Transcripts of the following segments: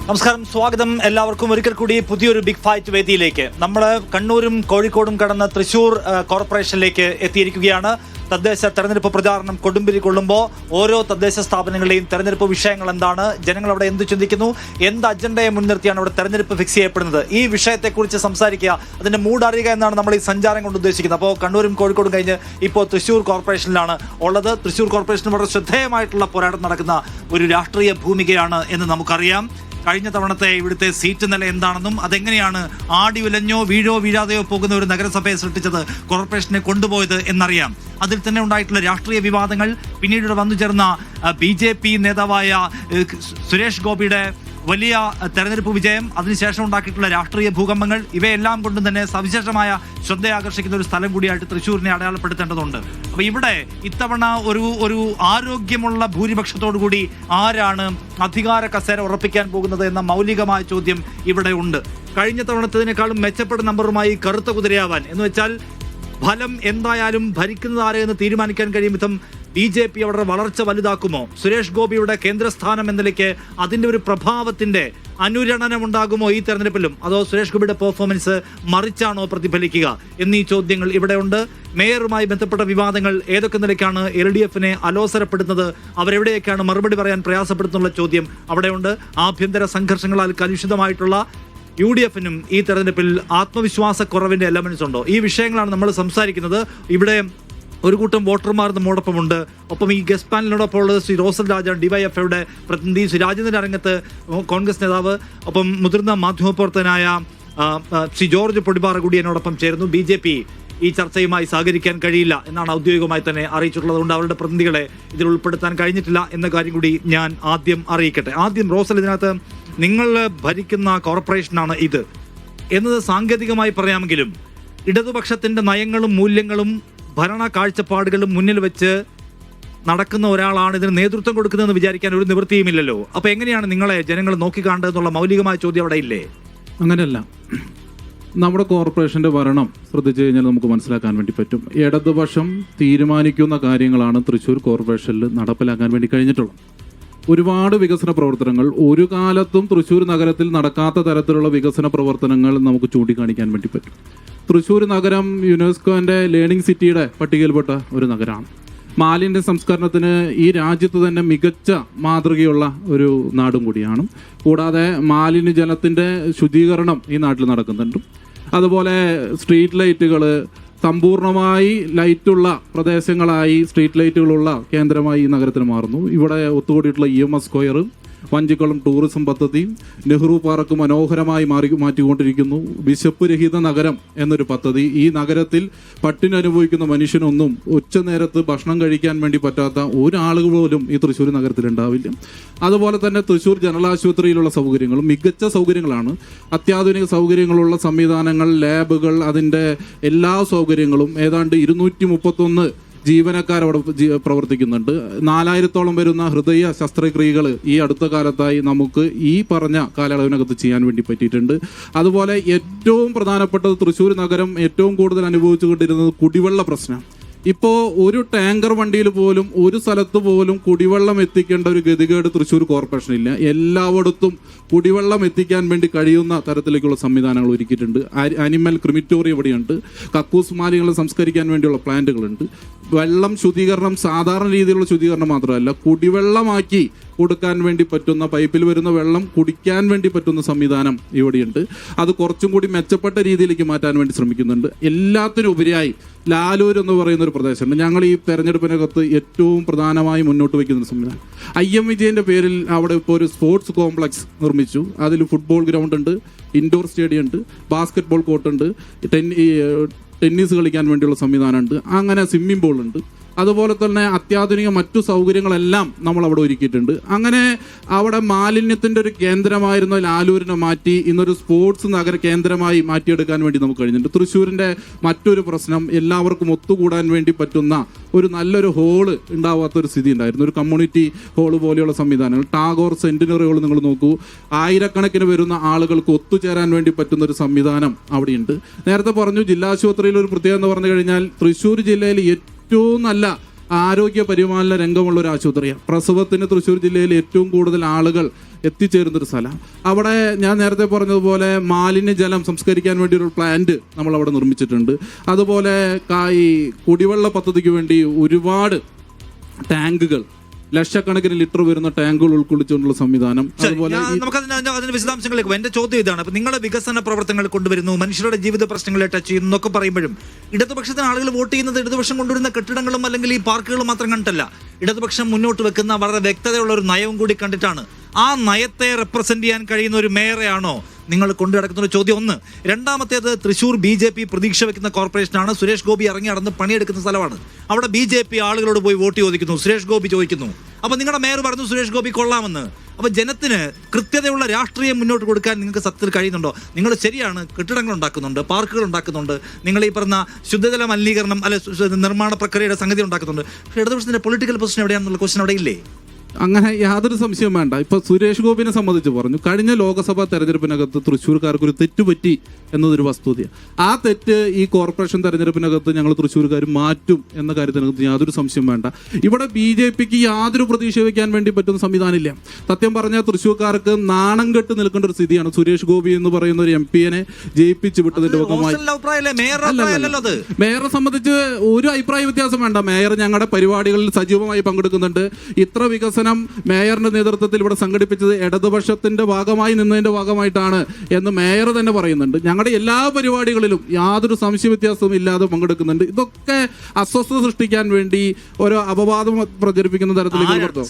നമസ്കാരം, സ്വാഗതം എല്ലാവർക്കും ഒരിക്കൽ കൂടി പുതിയൊരു ബിഗ് ഫൈറ്റ് വേദിയിലേക്ക്. നമ്മൾ കണ്ണൂരും കോഴിക്കോടും കടന്ന് തൃശ്ശൂർ കോർപ്പറേഷനിലേക്ക് എത്തിയിരിക്കുകയാണ്. തദ്ദേശ തെരഞ്ഞെടുപ്പ് പ്രചാരണം കൊടുമ്പിരി കൊള്ളുമ്പോൾ ഓരോ തദ്ദേശ സ്ഥാപനങ്ങളുടെയും തെരഞ്ഞെടുപ്പ് വിഷയങ്ങൾ എന്താണ്, ജനങ്ങൾ അവിടെ എന്ത് ചിന്തിക്കുന്നു, എന്ത് അജണ്ടയെ മുൻനിർത്തിയാണ് അവിടെ തെരഞ്ഞെടുപ്പ് ഫിക്സ് ചെയ്യപ്പെടുന്നത്, ഈ വിഷയത്തെക്കുറിച്ച് സംസാരിക്കുക, അതിന്റെ മൂഡ് അറിയുക എന്നാണ് നമ്മൾ ഈ സഞ്ചാരം കൊണ്ട് ഉദ്ദേശിക്കുന്നത്. അപ്പോൾ കണ്ണൂരും കോഴിക്കോടും കഴിഞ്ഞ് ഇപ്പോൾ തൃശ്ശൂർ കോർപ്പറേഷനിലാണ് ഉള്ളത്. തൃശ്ശൂർ കോർപ്പറേഷന് വളരെ ശ്രദ്ധേയമായിട്ടുള്ള പോരാട്ടം നടക്കുന്ന ഒരു രാഷ്ട്രീയ ഭൂമികയാണ് എന്ന് നമുക്കറിയാം. കഴിഞ്ഞ തവണത്തെ ഇവിടുത്തെ സീറ്റ് നില എന്താണെന്നും അതെങ്ങനെയാണ് ആടി ഉലഞ്ഞോ വീഴാതെയോ പോകുന്ന ഒരു നഗരസഭയെ സൃഷ്ടിച്ചത്, കോർപ്പറേഷനെ കൊണ്ടുപോയത് എന്നറിയാം. അതിൽ തന്നെ ഉണ്ടായിട്ടുള്ള രാഷ്ട്രീയ വിവാദങ്ങൾ, പിന്നീട് വന്നു ചേർന്ന BJP നേതാവായ സുരേഷ് ഗോപിയുടെ വലിയ തെരഞ്ഞെടുപ്പ് വിജയം, അതിനുശേഷം ഉണ്ടാക്കിയിട്ടുള്ള രാഷ്ട്രീയ ഭൂകമ്പങ്ങൾ, ഇവയെല്ലാം കൊണ്ടും തന്നെ സവിശേഷമായ ശ്രദ്ധയാകർഷിക്കുന്ന ഒരു സ്ഥലം കൂടിയായിട്ട് തൃശ്ശൂരിനെ അടയാളപ്പെടുത്തേണ്ടതുണ്ട്. അപ്പോൾ ഇവിടെ ഇത്തവണ ഒരു ആരോഗ്യമുള്ള ഭൂരിപക്ഷത്തോടുകൂടി ആരാണ് അധികാര കസേര ഉറപ്പിക്കാൻ പോകുന്നത് എന്ന മൗലികമായ ചോദ്യം ഇവിടെ ഉണ്ട്. കഴിഞ്ഞ തവണത്തതിനേക്കാളും മെച്ചപ്പെട്ട നമ്പറുമായി കറുത്ത കുതിരയാവാൻ, എന്ന് വെച്ചാൽ ഫലം എന്തായാലും ഭരിക്കുന്നത് ആരെയെന്ന് തീരുമാനിക്കാൻ കഴിയും വിധം BJP അവരുടെ വളർച്ച വലുതാക്കുമോ, സുരേഷ് ഗോപിയുടെ കേന്ദ്രസ്ഥാനം എന്ന നിലയ്ക്ക് അതിൻ്റെ ഒരു പ്രഭാവത്തിന്റെ അനുരണനം ഉണ്ടാകുമോ ഈ തെരഞ്ഞെടുപ്പിലും, അതോ സുരേഷ് ഗോപിയുടെ പെർഫോമൻസ് മറിച്ചാണോ പ്രതിഫലിക്കുക എന്നീ ചോദ്യങ്ങൾ ഇവിടെയുണ്ട്. മേയറുമായി ബന്ധപ്പെട്ട വിവാദങ്ങൾ ഏതൊക്കെ നിലയ്ക്കാണ് LDFനെ അലോസരപ്പെടുന്നത്, അവരെവിടെയൊക്കെയാണ് മറുപടി പറയാൻ പ്രയാസപ്പെടുത്തുന്നുള്ള ചോദ്യം അവിടെയുണ്ട്. ആഭ്യന്തര സംഘർഷങ്ങളാൽ കലുഷിതമായിട്ടുള്ള UDFനും ഈ തെരഞ്ഞെടുപ്പിൽ ആത്മവിശ്വാസക്കുറവിന്റെ എലമെന്റ്സ് ഉണ്ടോ, ഈ വിഷയങ്ങളാണ് നമ്മൾ സംസാരിക്കുന്നത്. ഇവിടെ ഒരു കൂട്ടം വോട്ടർമാർ നമ്മോടൊപ്പമുണ്ട്. ഒപ്പം ഈ ഗസ്റ്റ് പാനലിനോടൊപ്പം ഉള്ളത് ശ്രീ റോസൽ രാജ, DYFയുടെ പ്രതിനിധി, ശ്രീ രാജേന്ദ്ര രംഗത്ത് കോൺഗ്രസ് നേതാവ്, ഒപ്പം മുതിർന്ന മാധ്യമപ്രവർത്തകനായ ശ്രീ ജോർജ് പൊടിപാറ കൂടി എന്നോടൊപ്പം ചേരുന്നു. BJP ഈ ചർച്ചയുമായി സഹകരിക്കാൻ കഴിയില്ല എന്നാണ് ഔദ്യോഗികമായി തന്നെ അറിയിച്ചിട്ടുള്ളത്. അതുകൊണ്ട് അവരുടെ പ്രതിനിധികളെ ഇതിൽ ഉൾപ്പെടുത്താൻ കഴിഞ്ഞിട്ടില്ല എന്ന കാര്യം കൂടി ഞാൻ ആദ്യം അറിയിക്കട്ടെ. ആദ്യം റോസൽ, ഇതിനകത്ത് നിങ്ങൾ ഭരിക്കുന്ന കോർപ്പറേഷനാണ് ഇത് എന്നത് സാങ്കേതികമായി പറയാമെങ്കിലും ഇടതുപക്ഷത്തിന്റെ നയങ്ങളും മൂല്യങ്ങളും ഭരണ കാഴ്ചപ്പാടുകളും മുന്നിൽ വെച്ച് നടക്കുന്ന ഒരാളാണ് ഇതിന് നേതൃത്വം കൊടുക്കുന്നതെന്ന് വിചാരിക്കാൻ ഒരു നിവൃത്തിയുമില്ലല്ലോ. അപ്പൊ എങ്ങനെയാണ് നിങ്ങളെ ജനങ്ങൾ നോക്കിക്കാണ്ടതെന്നുള്ള മൗലികമായ ചോദ്യം അവിടെ ഇല്ലേ? അങ്ങനെയല്ല, നമ്മുടെ കോർപ്പറേഷന്റെ ഭരണം ശ്രദ്ധിച്ചു കഴിഞ്ഞാൽ നമുക്ക് മനസ്സിലാക്കാൻ വേണ്ടി പറ്റും. ഇടതുപക്ഷം തീരുമാനിക്കുന്ന കാര്യങ്ങളാണ് തൃശ്ശൂർ കോർപ്പറേഷനിൽ നടപ്പിലാക്കാൻ വേണ്ടി കഴിഞ്ഞിട്ടുള്ളത്. ഒരുപാട് വികസന പ്രവർത്തനങ്ങൾ ഒരു കാലത്തും തൃശ്ശൂർ നഗരത്തിൽ നടക്കാത്ത തരത്തിലുള്ള വികസന പ്രവർത്തനങ്ങൾ നമുക്ക് ചൂണ്ടിക്കാണിക്കാൻ വേണ്ടി പറ്റും. തൃശ്ശൂർ നഗരം യുനെസ്കോന്റെ ലേണിംഗ് സിറ്റിയുടെ പട്ടികയിൽപ്പെട്ട ഒരു നഗരമാണ്. മാലിന്യ സംസ്കരണത്തിന് ഈ രാജ്യത്ത് തന്നെ മികച്ച മാതൃകയുള്ള ഒരു നാടും കൂടിയാണ്. കൂടാതെ മാലിന്യ ജലത്തിൻ്റെ ശുചീകരണം ഈ നാട്ടിൽ നടക്കുന്നുണ്ട്. അതുപോലെ സ്ട്രീറ്റ് ലൈറ്റുകൾ സമ്പൂർണമായി ലൈറ്റുള്ള പ്രദേശങ്ങളായി, സ്ട്രീറ്റ് ലൈറ്റുകളുള്ള കേന്ദ്രമായി ഈ നഗരത്തിൽ മാറുന്നു. ഇവിടെ ഒത്തുകൂടിയിട്ടുള്ള EMS സ്ക്വയർ, വഞ്ചിക്കുളം ടൂറിസം പദ്ധതി, നെഹ്റു പാർക്ക് മനോഹരമായി മാറ്റിക്കൊണ്ടിരിക്കുന്നു. വിശപ്പ് രഹിത നഗരം എന്നൊരു പദ്ധതി. ഈ നഗരത്തിൽ പട്ടിണി അനുഭവിക്കുന്ന മനുഷ്യനൊന്നും ഉച്ചനേരത്ത് ഭക്ഷണം കഴിക്കാൻ വേണ്ടി പറ്റാത്ത ഒരാളുകൾ പോലും ഈ തൃശ്ശൂർ നഗരത്തിൽ ഉണ്ടാവില്ല. അതുപോലെ തന്നെ തൃശ്ശൂർ ജനറൽ ആശുപത്രിയിലുള്ള സൗകര്യങ്ങളും മികച്ച സൗകര്യങ്ങളാണ്. അത്യാധുനിക സൗകര്യങ്ങളുള്ള സംവിധാനങ്ങൾ, ലാബുകൾ, അതിൻ്റെ എല്ലാ സൗകര്യങ്ങളും ഏതാണ്ട് 231 ജീവനക്കാർ അവിടെ പ്രവർത്തിക്കുന്നുണ്ട്. 4000-ഓളം വരുന്ന ഹൃദയ ശസ്ത്രക്രിയകൾ ഈ അടുത്ത കാലത്തായി നമുക്ക് ഈ പറഞ്ഞ കാലയളവിനകത്ത് ചെയ്യാൻ വേണ്ടി പറ്റിയിട്ടുണ്ട്. അതുപോലെ ഏറ്റവും പ്രധാനപ്പെട്ടത് തൃശ്ശൂർ നഗരം ഏറ്റവും കൂടുതൽ അനുഭവിച്ചുകൊണ്ടിരുന്നത് കുടിവെള്ള പ്രശ്നം. ഇപ്പോൾ ഒരു ടാങ്കർ വണ്ടിയിൽ പോലും ഒരു സ്ഥലത്ത് പോലും കുടിവെള്ളം എത്തിക്കേണ്ട ഒരു ഗതികേട് തൃശ്ശൂർ കോർപ്പറേഷനില്ല. എല്ലായിടത്തും കുടിവെള്ളം എത്തിക്കാൻ വേണ്ടി കഴിയുന്ന തരത്തിലേക്കുള്ള സംവിധാനങ്ങൾ ഒരുക്കിയിട്ടുണ്ട്. അനിമൽ ക്രിമിറ്റോറിയം ഇവിടെയുണ്ട്. കക്കൂസ് മാലിന്യങ്ങൾ സംസ്കരിക്കാൻ വേണ്ടിയുള്ള പ്ലാന്റുകളുണ്ട്. വെള്ളം ശുദ്ധീകരണം സാധാരണ രീതിയിലുള്ള ശുദ്ധീകരണം മാത്രമല്ല, കുടിവെള്ളമാക്കി കൊടുക്കാൻ വേണ്ടി പറ്റുന്ന, പൈപ്പിൽ വരുന്ന വെള്ളം കുടിക്കാൻ വേണ്ടി പറ്റുന്ന സംവിധാനം ഇവിടെയുണ്ട്. അത് കുറച്ചും കൂടി മെച്ചപ്പെട്ട രീതിയിലേക്ക് മാറ്റാൻ വേണ്ടി ശ്രമിക്കുന്നുണ്ട്. എല്ലാത്തിനും ഉപരിയായി ലാലൂർ എന്ന് പറയുന്ന ഒരു പ്രദേശമുണ്ട്. ഞങ്ങൾ ഈ തെരഞ്ഞെടുപ്പിനകത്ത് ഏറ്റവും പ്രധാനമായി മുന്നോട്ട് വയ്ക്കുന്ന സംവിധാനം, IM വിജയന്റെ പേരിൽ അവിടെ ഇപ്പോൾ ഒരു സ്പോർട്സ് കോംപ്ലക്സ് നിർമ്മിച്ചു. അതിൽ ഫുട്ബോൾ ഗ്രൗണ്ട് ഉണ്ട്, ഇൻഡോർ സ്റ്റേഡിയം ഉണ്ട്, ബാസ്കറ്റ് ബോൾ കോർട്ടുണ്ട്, ടെന്നീസ് കളിക്കാൻ വേണ്ടിയുള്ള സംവിധാനമുണ്ട്, അങ്ങനെ സ്വിമ്മിംഗ് പൂൾ ഉണ്ട്. അതുപോലെ തന്നെ അത്യാധുനിക മറ്റു സൗകര്യങ്ങളെല്ലാം നമ്മൾ അവിടെ ഒരുക്കിയിട്ടുണ്ട്. അങ്ങനെ അവിടെ മാലിന്യത്തിൻ്റെ ഒരു കേന്ദ്രമായിരുന്ന ലാലൂരിനെ മാറ്റി ഇന്നൊരു സ്പോർട്സ് നഗര കേന്ദ്രമായി മാറ്റിയെടുക്കാൻ വേണ്ടി നമുക്ക് കഴിഞ്ഞിട്ടുണ്ട്. തൃശ്ശൂരിൻ്റെ മറ്റൊരു പ്രശ്നം, എല്ലാവർക്കും ഒത്തുകൂടാൻ വേണ്ടി പറ്റുന്ന ഒരു നല്ലൊരു ഹോള് ഉണ്ടാവാത്തൊരു സ്ഥിതി ഉണ്ടായിരുന്നു. ഒരു കമ്മ്യൂണിറ്റി ഹോള് പോലെയുള്ള സംവിധാനങ്ങൾ, ടാഗോർ സെന്റിനറി ഹോൾ നിങ്ങൾ നോക്കൂ, ആയിരക്കണക്കിന് വരുന്ന ആളുകൾക്ക് ഒത്തുചേരാൻ വേണ്ടി പറ്റുന്ന ഒരു സംവിധാനം അവിടെയുണ്ട്. നേരത്തെ പറഞ്ഞു ജില്ലാശുപത്രിയിൽ ഒരു പ്രത്യേകത എന്ന് പറഞ്ഞു കഴിഞ്ഞാൽ തൃശ്ശൂർ ജില്ലയിൽ ഏറ്റവും നല്ല ആരോഗ്യ പരിപാലന രംഗമുള്ള ഒരു ആശുപത്രിയാണ്. പ്രസവത്തിന് തൃശ്ശൂർ ജില്ലയിൽ ഏറ്റവും കൂടുതൽ ആളുകൾ എത്തിച്ചേരുന്നൊരു സ്ഥലം. അവിടെ ഞാൻ നേരത്തെ പറഞ്ഞതുപോലെ മാലിന്യജലം സംസ്കരിക്കാൻ വേണ്ടി ഒരു പ്ലാന്റ് നമ്മൾ അവിടെ നിർമ്മിച്ചിട്ടുണ്ട്. അതുപോലെ ഈ കുടിവെള്ള പദ്ധതിക്ക് വേണ്ടി ഒരുപാട് ടാങ്കുകൾ, ലക്ഷക്കണക്കിന് ലിറ്റർ വരുന്ന ടാങ്കുകൾ ഉൾക്കൊള്ളിച്ചുകൊണ്ടുള്ള സംവിധാനം. അതുപോലെ അതിന്റെ വിശദാംശങ്ങളിലേക്ക് എന്റെ ചോദ്യം ഇതാണ്. അപ്പൊ നിങ്ങളുടെ വികസന പ്രവർത്തനങ്ങൾ കൊണ്ടുവരുന്നു, മനുഷ്യരുടെ ജീവിത പ്രശ്നങ്ങളെ ടച്ച് ചെയ്യുന്നു എന്നൊക്കെ പറയുമ്പോഴും ഇടതുപക്ഷത്തിന് ആളുകൾ വോട്ട് ചെയ്യുന്നത് ഇടതുപക്ഷം കൊണ്ടുവരുന്ന കെട്ടിടങ്ങളും അല്ലെങ്കിൽ ഈ പാർക്കുകളും മാത്രം കണ്ടിട്ടല്ല. ഇടതുപക്ഷം മുന്നോട്ട് വെക്കുന്ന വളരെ വ്യക്തതയുള്ള ഒരു നയവും കൂടി കണ്ടിട്ടാണ്. ആ നയത്തെ റെപ്രസെന്റ് ചെയ്യാൻ കഴിയുന്ന ഒരു മേയറെയാണോ നിങ്ങൾ കൊണ്ടു നടക്കുന്ന ഒരു ചോദ്യം ഒന്ന്. രണ്ടാമത്തേത്, തൃശ്ശൂർ BJP പ്രതീക്ഷ വെക്കുന്ന കോർപ്പറേഷനാണ്. സുരേഷ് ഗോപി ഇറങ്ങി നടന്ന് പണിയെടുക്കുന്ന സ്ഥലമാണ്. അവിടെ BJP ആളുകളോട് പോയി വോട്ട് ചോദിക്കുന്നു, സുരേഷ് ഗോപി ചോദിക്കുന്നു. അപ്പൊ നിങ്ങളുടെ മേയർ പറഞ്ഞു സുരേഷ് ഗോപി കൊള്ളാമെന്ന്. അപ്പൊ ജനത്തിന് കൃത്യതയുള്ള രാഷ്ട്രീയം മുന്നോട്ട് കൊടുക്കാൻ നിങ്ങൾക്ക് സത്യത്തിൽ കഴിയുന്നുണ്ടോ? നിങ്ങൾ ശരിയാണ്, കെട്ടിടങ്ങൾ ഉണ്ടാക്കുന്നുണ്ട്, പാർക്കുകൾ ഉണ്ടാക്കുന്നുണ്ട്, നിങ്ങൾ ഈ പറഞ്ഞ ശുദ്ധജല മലിനീകരണം നിർമ്മാണ പ്രക്രിയയുടെ സംഗതി ഉണ്ടാക്കുന്നുണ്ട്. പക്ഷേ ഇടതുപക്ഷത്തിന്റെ പൊളിറ്റിക്കൽ പൊസിഷൻ എവിടെയാണെന്നുള്ള ക്വസ്റ്റൻ അവിടെ ഇല്ലേ? അങ്ങനെ യാതൊരു സംശയവും വേണ്ട. ഇപ്പൊ സുരേഷ് ഗോപിനെ സംബന്ധിച്ച് പറഞ്ഞു, കഴിഞ്ഞ ലോക്സഭാ തെരഞ്ഞെടുപ്പിനകത്ത് തൃശ്ശൂർക്കാർക്ക് ഒരു തെറ്റുപറ്റി എന്നതൊരു വസ്തുതയാണ്. ആ തെറ്റ് ഈ കോർപ്പറേഷൻ തെരഞ്ഞെടുപ്പിനകത്ത് ഞങ്ങൾ തൃശ്ശൂർക്കാർ മാറ്റും എന്ന കാര്യത്തിനകത്ത് യാതൊരു സംശയം വേണ്ട. ഇവിടെ BJPക്ക് യാതൊരു പ്രതീക്ഷ വയ്ക്കാൻ വേണ്ടി പറ്റുന്ന സംവിധാനമില്ല. സത്യം പറഞ്ഞാൽ തൃശ്ശൂർക്കാർക്ക് നാണം കെട്ട് നിൽക്കേണ്ട ഒരു സ്ഥിതിയാണ് സുരേഷ് ഗോപി എന്ന് പറയുന്ന ഒരു MP-യെ ജയിപ്പിച്ചു വിട്ടതിന്റെ ഭാഗമായി. മേയറെ സംബന്ധിച്ച് ഒരു അഭിപ്രായ വ്യത്യാസം വേണ്ട. മേയർ ഞങ്ങളുടെ പരിപാടികളിൽ സജീവമായി പങ്കെടുക്കുന്നുണ്ട്. ഇത്ര വികസനം മേയറിന്റെ നേതൃത്വത്തിൽ ഇവിടെ സംഘടിപ്പിച്ചത് ഇടതുപക്ഷത്തിന്റെ ഭാഗമായി നിന്നതിന്റെ ഭാഗമായിട്ടാണ് എന്ന് മേയർ തന്നെ പറയുന്നുണ്ട്. ഞങ്ങളുടെ എല്ലാ പരിപാടികളിലും യാതൊരു സംശയ വ്യത്യാസവും ഇല്ലാതെ പങ്കെടുക്കുന്നുണ്ട്. ഇതൊക്കെ അസ്വസ്ഥത സൃഷ്ടിക്കാൻ വേണ്ടി ഓരോ അപവാദം പ്രചരിപ്പിക്കുന്ന തരത്തിലേക്ക്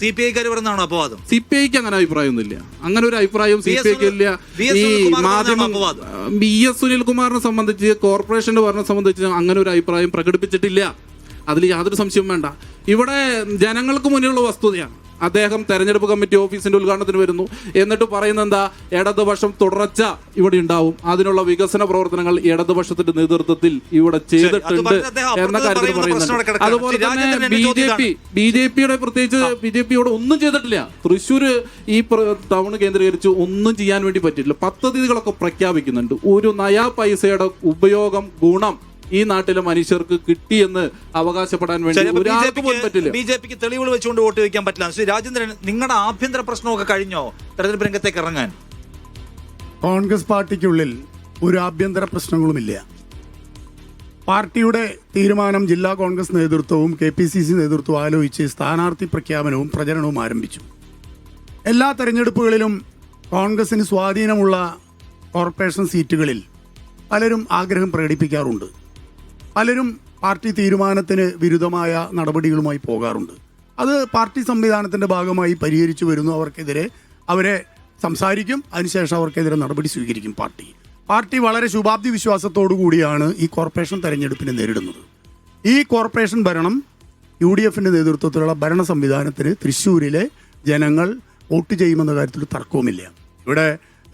CPIക്ക് അങ്ങനെ അഭിപ്രായമൊന്നുമില്ല. അങ്ങനെ ഒരു അഭിപ്രായം CPIക്ക് ഇല്ല. ഈ മാധ്യമം BS സുനിൽകുമാറിനെ സംബന്ധിച്ച്, കോർപ്പറേഷന്റെ ഭരണം സംബന്ധിച്ച് അങ്ങനെ ഒരു അഭിപ്രായം പ്രകടിപ്പിച്ചിട്ടില്ല. അതിൽ യാതൊരു സംശയവും വേണ്ട. ഇവിടെ ജനങ്ങൾക്ക് മുന്നിലുള്ള വസ്തുതയാണ്. അദ്ദേഹം തെരഞ്ഞെടുപ്പ് കമ്മിറ്റി ഓഫീസിന്റെ ഉദ്ഘാടനത്തിന് വരുന്നു, എന്നിട്ട് പറയുന്നത് എന്താ, ഇടതുപക്ഷം തുടർച്ച ഇവിടെ ഉണ്ടാവും, അതിനുള്ള വികസന പ്രവർത്തനങ്ങൾ ഇടതുപക്ഷത്തിന്റെ നേതൃത്വത്തിൽ ഇവിടെ ചെയ്തിട്ടുണ്ട് എന്ന കാര്യത്തിൽ പറയുന്നുണ്ട്. അതുപോലെ തന്നെ BJPയുടെ പ്രത്യേകിച്ച് BJPയോട് ഒന്നും ചെയ്തിട്ടില്ല. തൃശ്ശൂർ ഈ ടൗൺ കേന്ദ്രീകരിച്ച് ഒന്നും ചെയ്യാൻ വേണ്ടി പറ്റില്ല. പദ്ധതികളൊക്കെ പ്രഖ്യാപിക്കുന്നുണ്ട്. ഒരു നയാ പൈസയുടെ ഉപയോഗം, ഗുണം ഈ നാട്ടിലെ മനുഷ്യർക്ക് കിട്ടിയെന്ന് അവകാശപ്പെടാൻ വേണ്ടി ഒരാൾക്കും പറ്റില്ല. BJPക്ക് തെളിവുകൾ വെച്ചുകൊണ്ട് വോട്ട് വയ്ക്കാൻ പറ്റില്ല. ശ്രീ രാജേന്ദ്രൻ, നിങ്ങളുടെ ആഭ്യന്തര പ്രശ്നമൊക്കെ കഴിഞ്ഞോ തെരഞ്ഞെടുപ്പ് രംഗത്തേക്ക് ഇറങ്ങാൻ? കോൺഗ്രസ് പാർട്ടിക്കുള്ളിൽ ഒരു ആഭ്യന്തര പ്രശ്നങ്ങളുമില്ല. പാർട്ടിയുടെ തീരുമാനം ജില്ലാ കോൺഗ്രസ് നേതൃത്വവും KPCC നേതൃത്വവും ആലോചിച്ച് സ്ഥാനാർത്ഥി പ്രഖ്യാപനവും പ്രചരണവും ആരംഭിച്ചു. എല്ലാ തെരഞ്ഞെടുപ്പുകളിലും കോൺഗ്രസിന് സ്വാധീനമുള്ള കോർപ്പറേഷൻ സീറ്റുകളിൽ പലരും ആഗ്രഹം പ്രകടിപ്പിക്കാറുണ്ട്. പലരും പാർട്ടി തീരുമാനത്തിന് വിരുദ്ധമായ നടപടികളുമായി പോകാറുണ്ട്. അത് പാർട്ടി സംവിധാനത്തിൻ്റെ ഭാഗമായി പരിഹരിച്ചു വരുന്നു. അവർക്കെതിരെ അവരെ സംസാരിക്കും, അതിനുശേഷം അവർക്കെതിരെ നടപടി സ്വീകരിക്കും. പാർട്ടി വളരെ ശുഭാപ്തി വിശ്വാസത്തോടു കൂടിയാണ് ഈ കോർപ്പറേഷൻ തെരഞ്ഞെടുപ്പിനെ നേരിടുന്നത്. ഈ കോർപ്പറേഷൻ ഭരണം UDFന്റെ നേതൃത്വത്തിലുള്ള ഭരണ സംവിധാനത്തിന് തൃശ്ശൂരിലെ ജനങ്ങൾ വോട്ട് ചെയ്യുമെന്ന കാര്യത്തിൽ തർക്കവുമില്ല. ഇവിടെ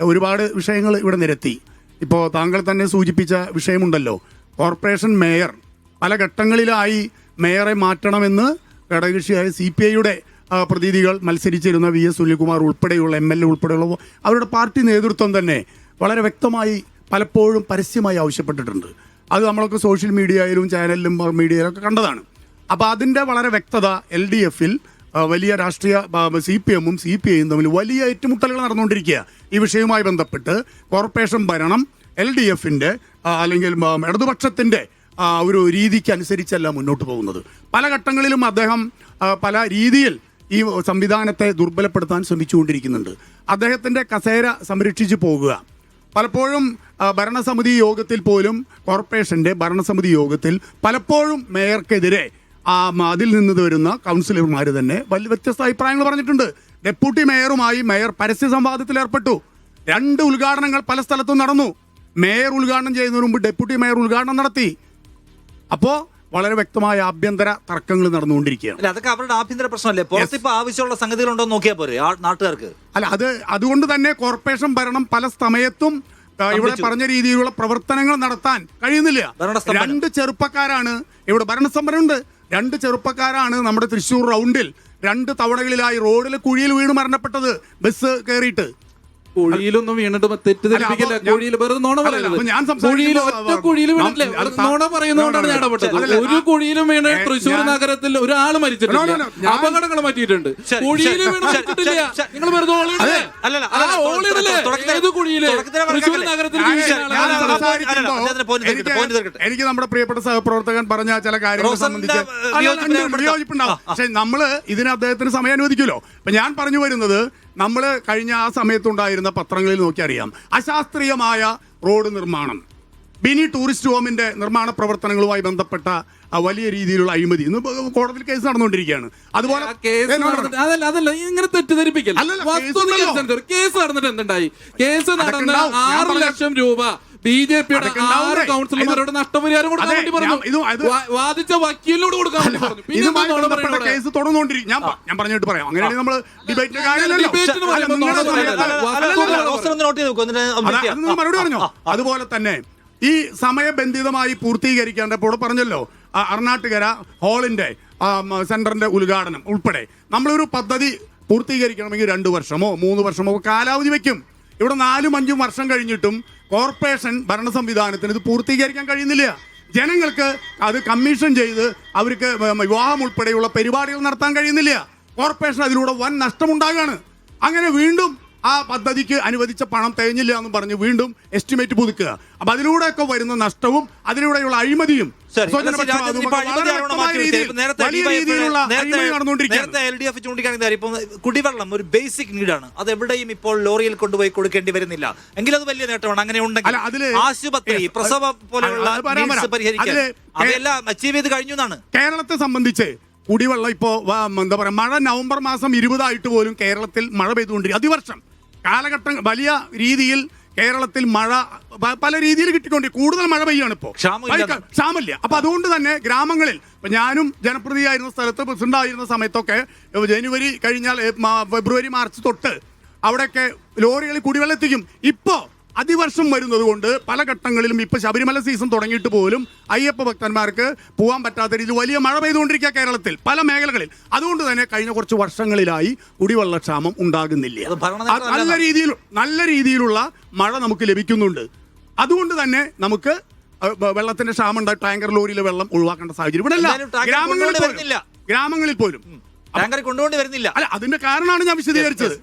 ഒരുപാട് വിഷയങ്ങൾ ഇവിടെ നിരത്തി. ഇപ്പോൾ താങ്കൾ തന്നെ സൂചിപ്പിച്ച വിഷയമുണ്ടല്ലോ, കോർപ്പറേഷൻ മേയർ പല ഘട്ടങ്ങളിലായി മേയറെ മാറ്റണമെന്ന് ഘടകകക്ഷിയായ CPIയുടെ പ്രതിനിധികൾ മത്സരിച്ചിരുന്ന VS സുനിൽകുമാർ ഉൾപ്പെടെയുള്ള MLA ഉൾപ്പെടെയുള്ള അവരുടെ പാർട്ടി നേതൃത്വം തന്നെ വളരെ വ്യക്തമായി പലപ്പോഴും പരസ്യമായി ആവശ്യപ്പെട്ടിട്ടുണ്ട്. അത് നമ്മളൊക്കെ സോഷ്യൽ മീഡിയയിലും ചാനലിലും മീഡിയയിലും ഒക്കെ കണ്ടതാണ്. അപ്പോൾ അതിൻ്റെ വളരെ വ്യക്തത LDFൽ വലിയ രാഷ്ട്രീയ CPMഉം CPIയും തമ്മിൽ വലിയ ഏറ്റുമുട്ടലുകൾ നടന്നുകൊണ്ടിരിക്കുക. ഈ വിഷയവുമായി ബന്ധപ്പെട്ട് കോർപ്പറേഷൻ ഭരണം LDFന്റെ അല്ലെങ്കിൽ ഇടതുപക്ഷത്തിൻ്റെ ഒരു രീതിക്ക് അനുസരിച്ചല്ല മുന്നോട്ട് പോകുന്നത്. പല ഘട്ടങ്ങളിലും അദ്ദേഹം പല രീതിയിൽ ഈ സംവിധാനത്തെ ദുർബലപ്പെടുത്താൻ ശ്രമിച്ചുകൊണ്ടിരിക്കുന്നുണ്ട്. അദ്ദേഹത്തിൻ്റെ കസേര സംരക്ഷിച്ചു പോകുക. പലപ്പോഴും ഭരണസമിതി യോഗത്തിൽ പോലും, കോർപ്പറേഷൻ്റെ ഭരണസമിതി യോഗത്തിൽ പലപ്പോഴും മേയർക്കെതിരെ അതിൽ നിന്ന് വരുന്ന കൗൺസിലർമാർ തന്നെ വലിയ വ്യത്യസ്ത അഭിപ്രായങ്ങൾ പറഞ്ഞിട്ടുണ്ട്. ഡെപ്യൂട്ടി മേയറുമായി മേയർ പരസ്യ സംവാദത്തിൽ ഏർപ്പെട്ടു. 2 ഉദ്ഘാടനങ്ങൾ പല സ്ഥലത്തും നടന്നു. മേയർ ഉദ്ഘാടനം ചെയ്യുന്നതിന് മുമ്പ് ഡെപ്യൂട്ടി മേയർ ഉദ്ഘാടനം നടത്തി. അപ്പോൾ വളരെ വ്യക്തമായ ആഭ്യന്തര തർക്കങ്ങൾ നടന്നുകൊണ്ടിരിക്കുകയാണ്. അതൊക്കെ അവരുടെ ആഭ്യന്തര പ്രശ്നമല്ലേ? പുറത്തിപ്പോൾ ആവശ്യമുള്ള സംഗതികളുണ്ടോ നോക്കിയാൽ പോരെ നാട്ടുകാർക്ക്? അല്ല, അതുകൊണ്ട് തന്നെ കോർപ്പറേഷൻ ഭരണം പല സമയത്തും ഇവിടെ പറഞ്ഞ രീതിയിലുള്ള പ്രവർത്തനങ്ങൾ നടത്താൻ കഴിയുന്നില്ല. 2 ചെറുപ്പക്കാരാണ് ഇവിടെ ഭരണസ്തംഭനമുണ്ട്. 2 ചെറുപ്പക്കാരാണ് നമ്മുടെ തൃശ്ശൂർ റൗണ്ടിൽ 2 തവണകളിലായി റോഡിൽ കുഴിയിൽ വീണ് മരണപ്പെട്ടത്, ബസ് കയറിയിട്ട്. കുഴിയിലൊന്നും വീണിട്ട് തെറ്റിദ്ധരിപ്പിക്കില്ല. കുഴിയിൽ വെറുതെ നോണ പറയുന്നത്. കുഴിയിൽ ഒറ്റ കുഴിയിൽ വീണില്ലേ നോണ പറയുന്നതുകൊണ്ടാണ് ഞാൻ ഇടപെട്ടത്. ഒരു കുഴിയിലും വീണ് തൃശ്ശൂർ നഗരത്തിൽ ഒരാൾ മരിച്ചിട്ടില്ല, അപകടങ്ങൾ പറ്റിയിട്ടുണ്ട്. കുഴിയിൽ വീണ് മരിച്ചിട്ടില്ല. നിങ്ങൾ വെറുതെ ഓളിടല്ലേ? ഏത് കുഴിയില് തൃശ്ശൂർ നഗരത്തിൽ എനിക്ക് നമ്മുടെ പ്രിയപ്പെട്ട സഹപ്രവർത്തകൻ പറഞ്ഞ ചില കാര്യങ്ങളെ സംബന്ധിച്ച് വിയോജിപ്പുണ്ടാവും. പക്ഷെ നമ്മള് ഇതിന് അദ്ദേഹത്തിന് സമയം അനുവദിക്കുമല്ലോ. അപ്പൊ ഞാൻ പറഞ്ഞു വരുന്നത്, നമ്മൾ കഴിഞ്ഞ ആ സമയത്തുണ്ടായിരുന്ന പത്രങ്ങളിൽ നോക്കി അറിയാം, അശാസ്ത്രീയമായ റോഡ് നിർമ്മാണം, ബിനി ടൂറിസ്റ്റ് ഹോമിന്റെ നിർമ്മാണ പ്രവർത്തനങ്ങളുമായി ബന്ധപ്പെട്ട വലിയ രീതിയിലുള്ള അഴിമതി ഇന്ന് കോടതിയിൽ കേസ് നടന്നുകൊണ്ടിരിക്കുകയാണ്. അതുപോലെ അതല്ല ഇങ്ങനെ തെറ്റിദ്ധരിപ്പിക്കൽ. കേസ് നടന്നിട്ട് എന്തുണ്ടായി? കേസ് നടന്ന 6 ലക്ഷം രൂപ BJPയുടെ 6 കൗൺസിലർമാരോട് നഷ്ടപരിഹാരം കൊടുക്കാൻ വേണ്ടി പറഞ്ഞു. വാദിച്ച വക്കീലിനോട് കൊടുക്കാൻ വേണ്ടി പറഞ്ഞു. കേസ് തുടർന്നുകൊണ്ടിരിക്കും. ഞാൻ പറഞ്ഞിട്ട് പറയാം. അങ്ങനെയാണെങ്കിൽ നമ്മൾ ഡിബേറ്റിന്റെ കാര്യമല്ലല്ലോ. മറുപടി പറഞ്ഞോ. അതുപോലെ തന്നെ ഈ സമയബന്ധിതമായി പൂർത്തീകരിക്കേണ്ടപ്പോൾ പറഞ്ഞല്ലോ, അർണാട്ടുകര ഹാളിന്റെ സെന്ററിന്റെ ഉദ്ഘാടനം ഉൾപ്പെടെ നമ്മളൊരു പദ്ധതി പൂർത്തീകരിക്കണമെങ്കിൽ 2 വർഷമോ 3 വർഷമോ കാലാവധി വെക്കും. ഇവിടെ 4-5 വർഷം കഴിഞ്ഞിട്ടും കോർപ്പറേഷൻ ഭരണ സംവിധാനത്തിന് ഇത് പൂർത്തീകരിക്കാൻ കഴിയുന്നില്ല. ജനങ്ങൾക്ക് അത് കമ്മീഷൻ ചെയ്ത് അവർക്ക് വിവാഹം ഉൾപ്പെടെയുള്ള പരിപാടികൾ നടത്താൻ കഴിയുന്നില്ല. കോർപ്പറേഷൻ അതിലൂടെ വൻ നഷ്ടമുണ്ടാകുകയാണ്. അങ്ങനെ വീണ്ടും ആ പദ്ധതിക്ക് അനുവദിച്ച പണം തികഞ്ഞില്ല എന്ന് പറഞ്ഞ് വീണ്ടും എസ്റ്റിമേറ്റ് പുതുക്കുക. അപ്പൊ അതിലൂടെയൊക്കെ വരുന്ന നഷ്ടവും അതിലൂടെയുള്ള അഴിമതിയും കുടിവെള്ളം ഒരു ബേസിക് നീഡാണ്. അത് എവിടെയും ഇപ്പോൾ ലോറിയിൽ കൊണ്ടുപോയി കൊടുക്കേണ്ടി വരുന്നില്ല. എങ്കിൽ അത് വലിയ നേട്ടമാണ്. അങ്ങനെ ഉണ്ടെങ്കിൽ ആശുപത്രി, പ്രസവം പോലെയുള്ള പരിഹരിക്കാൻ അതെല്ലാം അച്ചീവ് ചെയ്ത് കഴിഞ്ഞു എന്നാണ്. കേരളത്തെ സംബന്ധിച്ച് കുടിവെള്ളം ഇപ്പോ എന്താ പറയാ, മഴ നവംബർ മാസം 20 ആയിട്ട് പോലും കേരളത്തിൽ മഴ പെയ്തുകൊണ്ടിരിക്കും. അതിവർഷം കാലഘട്ടം വലിയ രീതിയിൽ കേരളത്തിൽ മഴ പല രീതിയിൽ കിട്ടിക്കൊണ്ടിരിക്കും. കൂടുതൽ മഴ പെയ്യാണ് ഇപ്പോൾ, ക്ഷാമില്ല. അപ്പൊ അതുകൊണ്ട് തന്നെ ഗ്രാമങ്ങളിൽ ഇപ്പൊ ഞാനും ജനപ്രതിയായിരുന്ന സ്ഥലത്ത് പ്രസിഡന്റ് ആയിരുന്ന സമയത്തൊക്കെ ജനുവരി കഴിഞ്ഞാൽ ഫെബ്രുവരി മാർച്ച് തൊട്ട് അവിടെയൊക്കെ ലോറികളിൽ കുടിവെള്ളം എത്തിക്കും. ഇപ്പോ അതിവർഷം വരുന്നത് കൊണ്ട് പല ഘട്ടങ്ങളിലും ഇപ്പൊ ശബരിമല സീസൺ തുടങ്ങിയിട്ട് പോലും അയ്യപ്പ ഭക്തന്മാർക്ക് പോകാൻ പറ്റാത്ത രീതിയിൽ വലിയ മഴ പെയ്തുകൊണ്ടിരിക്കുക കേരളത്തിൽ പല മേഖലകളിൽ. അതുകൊണ്ട് തന്നെ കഴിഞ്ഞ കുറച്ച് വർഷങ്ങളിലായി കുടിവെള്ളക്ഷാമം ഉണ്ടാകുന്നില്ല. നല്ല രീതിയിലുള്ള മഴ നമുക്ക് ലഭിക്കുന്നുണ്ട്. അതുകൊണ്ട് തന്നെ നമുക്ക് വെള്ളത്തിന്റെ ക്ഷാമം ഉണ്ടായി ടാങ്കർ ലോറിയിലെ വെള്ളം ഒഴിവാക്കേണ്ട സാഹചര്യം ഇവിടെ ഗ്രാമങ്ങളിൽ പോലും കൊണ്ടുപോയി വരുന്നില്ല. അല്ല, അതിന്റെ കാരണമാണ് ഞാൻ വിശദീകരിച്ചത്.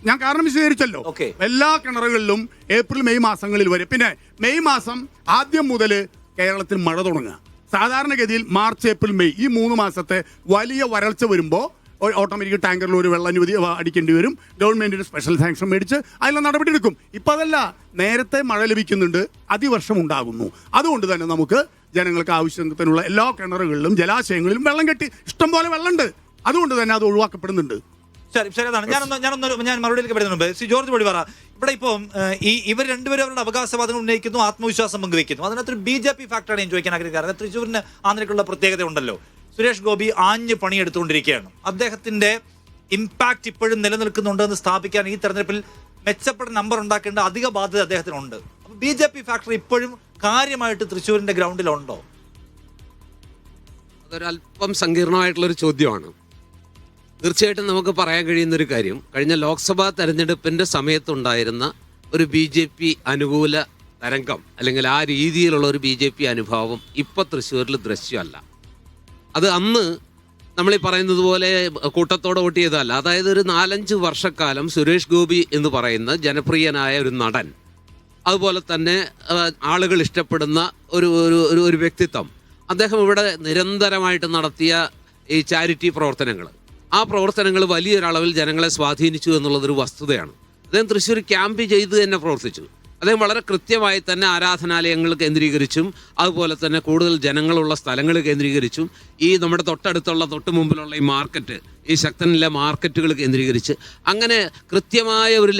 ഞാൻ കാരണം വിശദീകരിച്ചല്ലോ. എല്ലാ കിണറുകളിലും ഏപ്രിൽ മെയ് മാസങ്ങളിൽ വരെ, പിന്നെ മെയ് മാസം ആദ്യം മുതൽ കേരളത്തിൽ മഴ തുടങ്ങുക. സാധാരണഗതിയിൽ മാർച്ച് ഏപ്രിൽ മെയ് ഈ 3 മാസത്തെ വലിയ വരൾച്ച വരുമ്പോൾ ഓട്ടോമാറ്റിക് ടാങ്കറിൽ ഒരു വെള്ളം അനുമതി അടിക്കേണ്ടി വരും. ഗവൺമെന്റിന് സ്പെഷ്യൽ സാങ്ഷൻ മേടിച്ച് അതിലുള്ള നടപടി എടുക്കും. ഇപ്പൊ അതല്ല, നേരത്തെ മഴ ലഭിക്കുന്നുണ്ട്, അതിവർഷം ഉണ്ടാകുന്നു. അതുകൊണ്ട് തന്നെ നമുക്ക് ജനങ്ങൾക്ക് ആവശ്യത്തിനുള്ള എല്ലാ കിണറുകളിലും ജലാശയങ്ങളിലും വെള്ളം കെട്ടി ഇഷ്ടംപോലെ വെള്ളമുണ്ട്. അതുകൊണ്ട് തന്നെ അത് ഒഴിവാക്കപ്പെടുന്നുണ്ട്. ശരി, അതാണ് ഞാൻ മറുപടിയിലേക്ക് വരുന്നുണ്ട്. ശ്രീ ജോർജ് പടിവാറ, ഇവിടെ ഇപ്പോൾ ഇവർ രണ്ടുപേരും അവരുടെ അവകാശവാദങ്ങൾ ഉന്നയിക്കുന്നു, ആത്മവിശ്വാസം പങ്കുവെക്കുന്നു. അതിനകത്തൊരു BJP ഫാക്ടറാണ് ഞാൻ ചോദിക്കാൻ ആഗ്രഹിക്കുന്നത്. തൃശ്ശൂരിന് ആന്ധ്രയ്ക്കുള്ള പ്രത്യേകത ഉണ്ടല്ലോ. സുരേഷ് ഗോപി ആഞ്ഞ് പണിയെടുത്തുകൊണ്ടിരിക്കുകയാണ്. അദ്ദേഹത്തിന്റെ ഇമ്പാക്ട് ഇപ്പോഴും നിലനിൽക്കുന്നുണ്ടെന്ന് സ്ഥാപിക്കാൻ ഈ തെരഞ്ഞെടുപ്പിൽ മെച്ചപ്പെട്ട നമ്പർ ഉണ്ടാക്കേണ്ട അധിക ബാധ്യത അദ്ദേഹത്തിനുണ്ട്. അപ്പൊ BJP ഫാക്ടർ ഇപ്പോഴും കാര്യമായിട്ട് തൃശ്ശൂരിന്റെ ഗ്രൗണ്ടിലുണ്ടോ? അതൊരല്പം സങ്കീർണമായിട്ടുള്ളൊരു ചോദ്യമാണ്. തീർച്ചയായിട്ടും നമുക്ക് പറയാൻ കഴിയുന്നൊരു കാര്യം, കഴിഞ്ഞ ലോക്സഭാ തെരഞ്ഞെടുപ്പിൻ്റെ സമയത്തുണ്ടായിരുന്ന ഒരു BJP അനുകൂല തരംഗം അല്ലെങ്കിൽ ആ രീതിയിലുള്ള ഒരു BJP അനുഭാവം ഇപ്പോൾ തൃശ്ശൂരിൽ ദൃശ്യമല്ല. അത് അന്ന് നമ്മളീ പറയുന്നത് പോലെ കൂട്ടത്തോടെ വോട്ട് ചെയ്തതല്ല. അതായത് ഒരു 4-5 വർഷക്കാലം സുരേഷ് ഗോപി എന്ന് പറയുന്ന ജനപ്രിയനായ ഒരു നടൻ, അതുപോലെ തന്നെ ആളുകൾ ഇഷ്ടപ്പെടുന്ന ഒരു വ്യക്തിത്വം, അദ്ദേഹം ഇവിടെ നിരന്തരമായിട്ട് നടത്തിയ ഈ ചാരിറ്റി പ്രവർത്തനങ്ങൾ, ആ പ്രവർത്തനങ്ങൾ വലിയൊരളവിൽ ജനങ്ങളെ സ്വാധീനിച്ചു എന്നുള്ളതൊരു വസ്തുതയാണ്. അദ്ദേഹം തൃശ്ശൂർ ക്യാമ്പ് ചെയ്ത് തന്നെ പ്രവർത്തിച്ചു. അദ്ദേഹം വളരെ കൃത്യമായി തന്നെ ആരാധനാലയങ്ങൾ കേന്ദ്രീകരിച്ചും അതുപോലെ തന്നെ കൂടുതൽ ജനങ്ങളുള്ള സ്ഥലങ്ങൾ കേന്ദ്രീകരിച്ചും ഈ നമ്മുടെ തൊട്ട് മുമ്പിലുള്ള ഈ മാർക്കറ്റ്, ഈ ശക്തനിലെ മാർക്കറ്റുകൾ കേന്ദ്രീകരിച്ച് അങ്ങനെ കൃത്യമായ ഒരു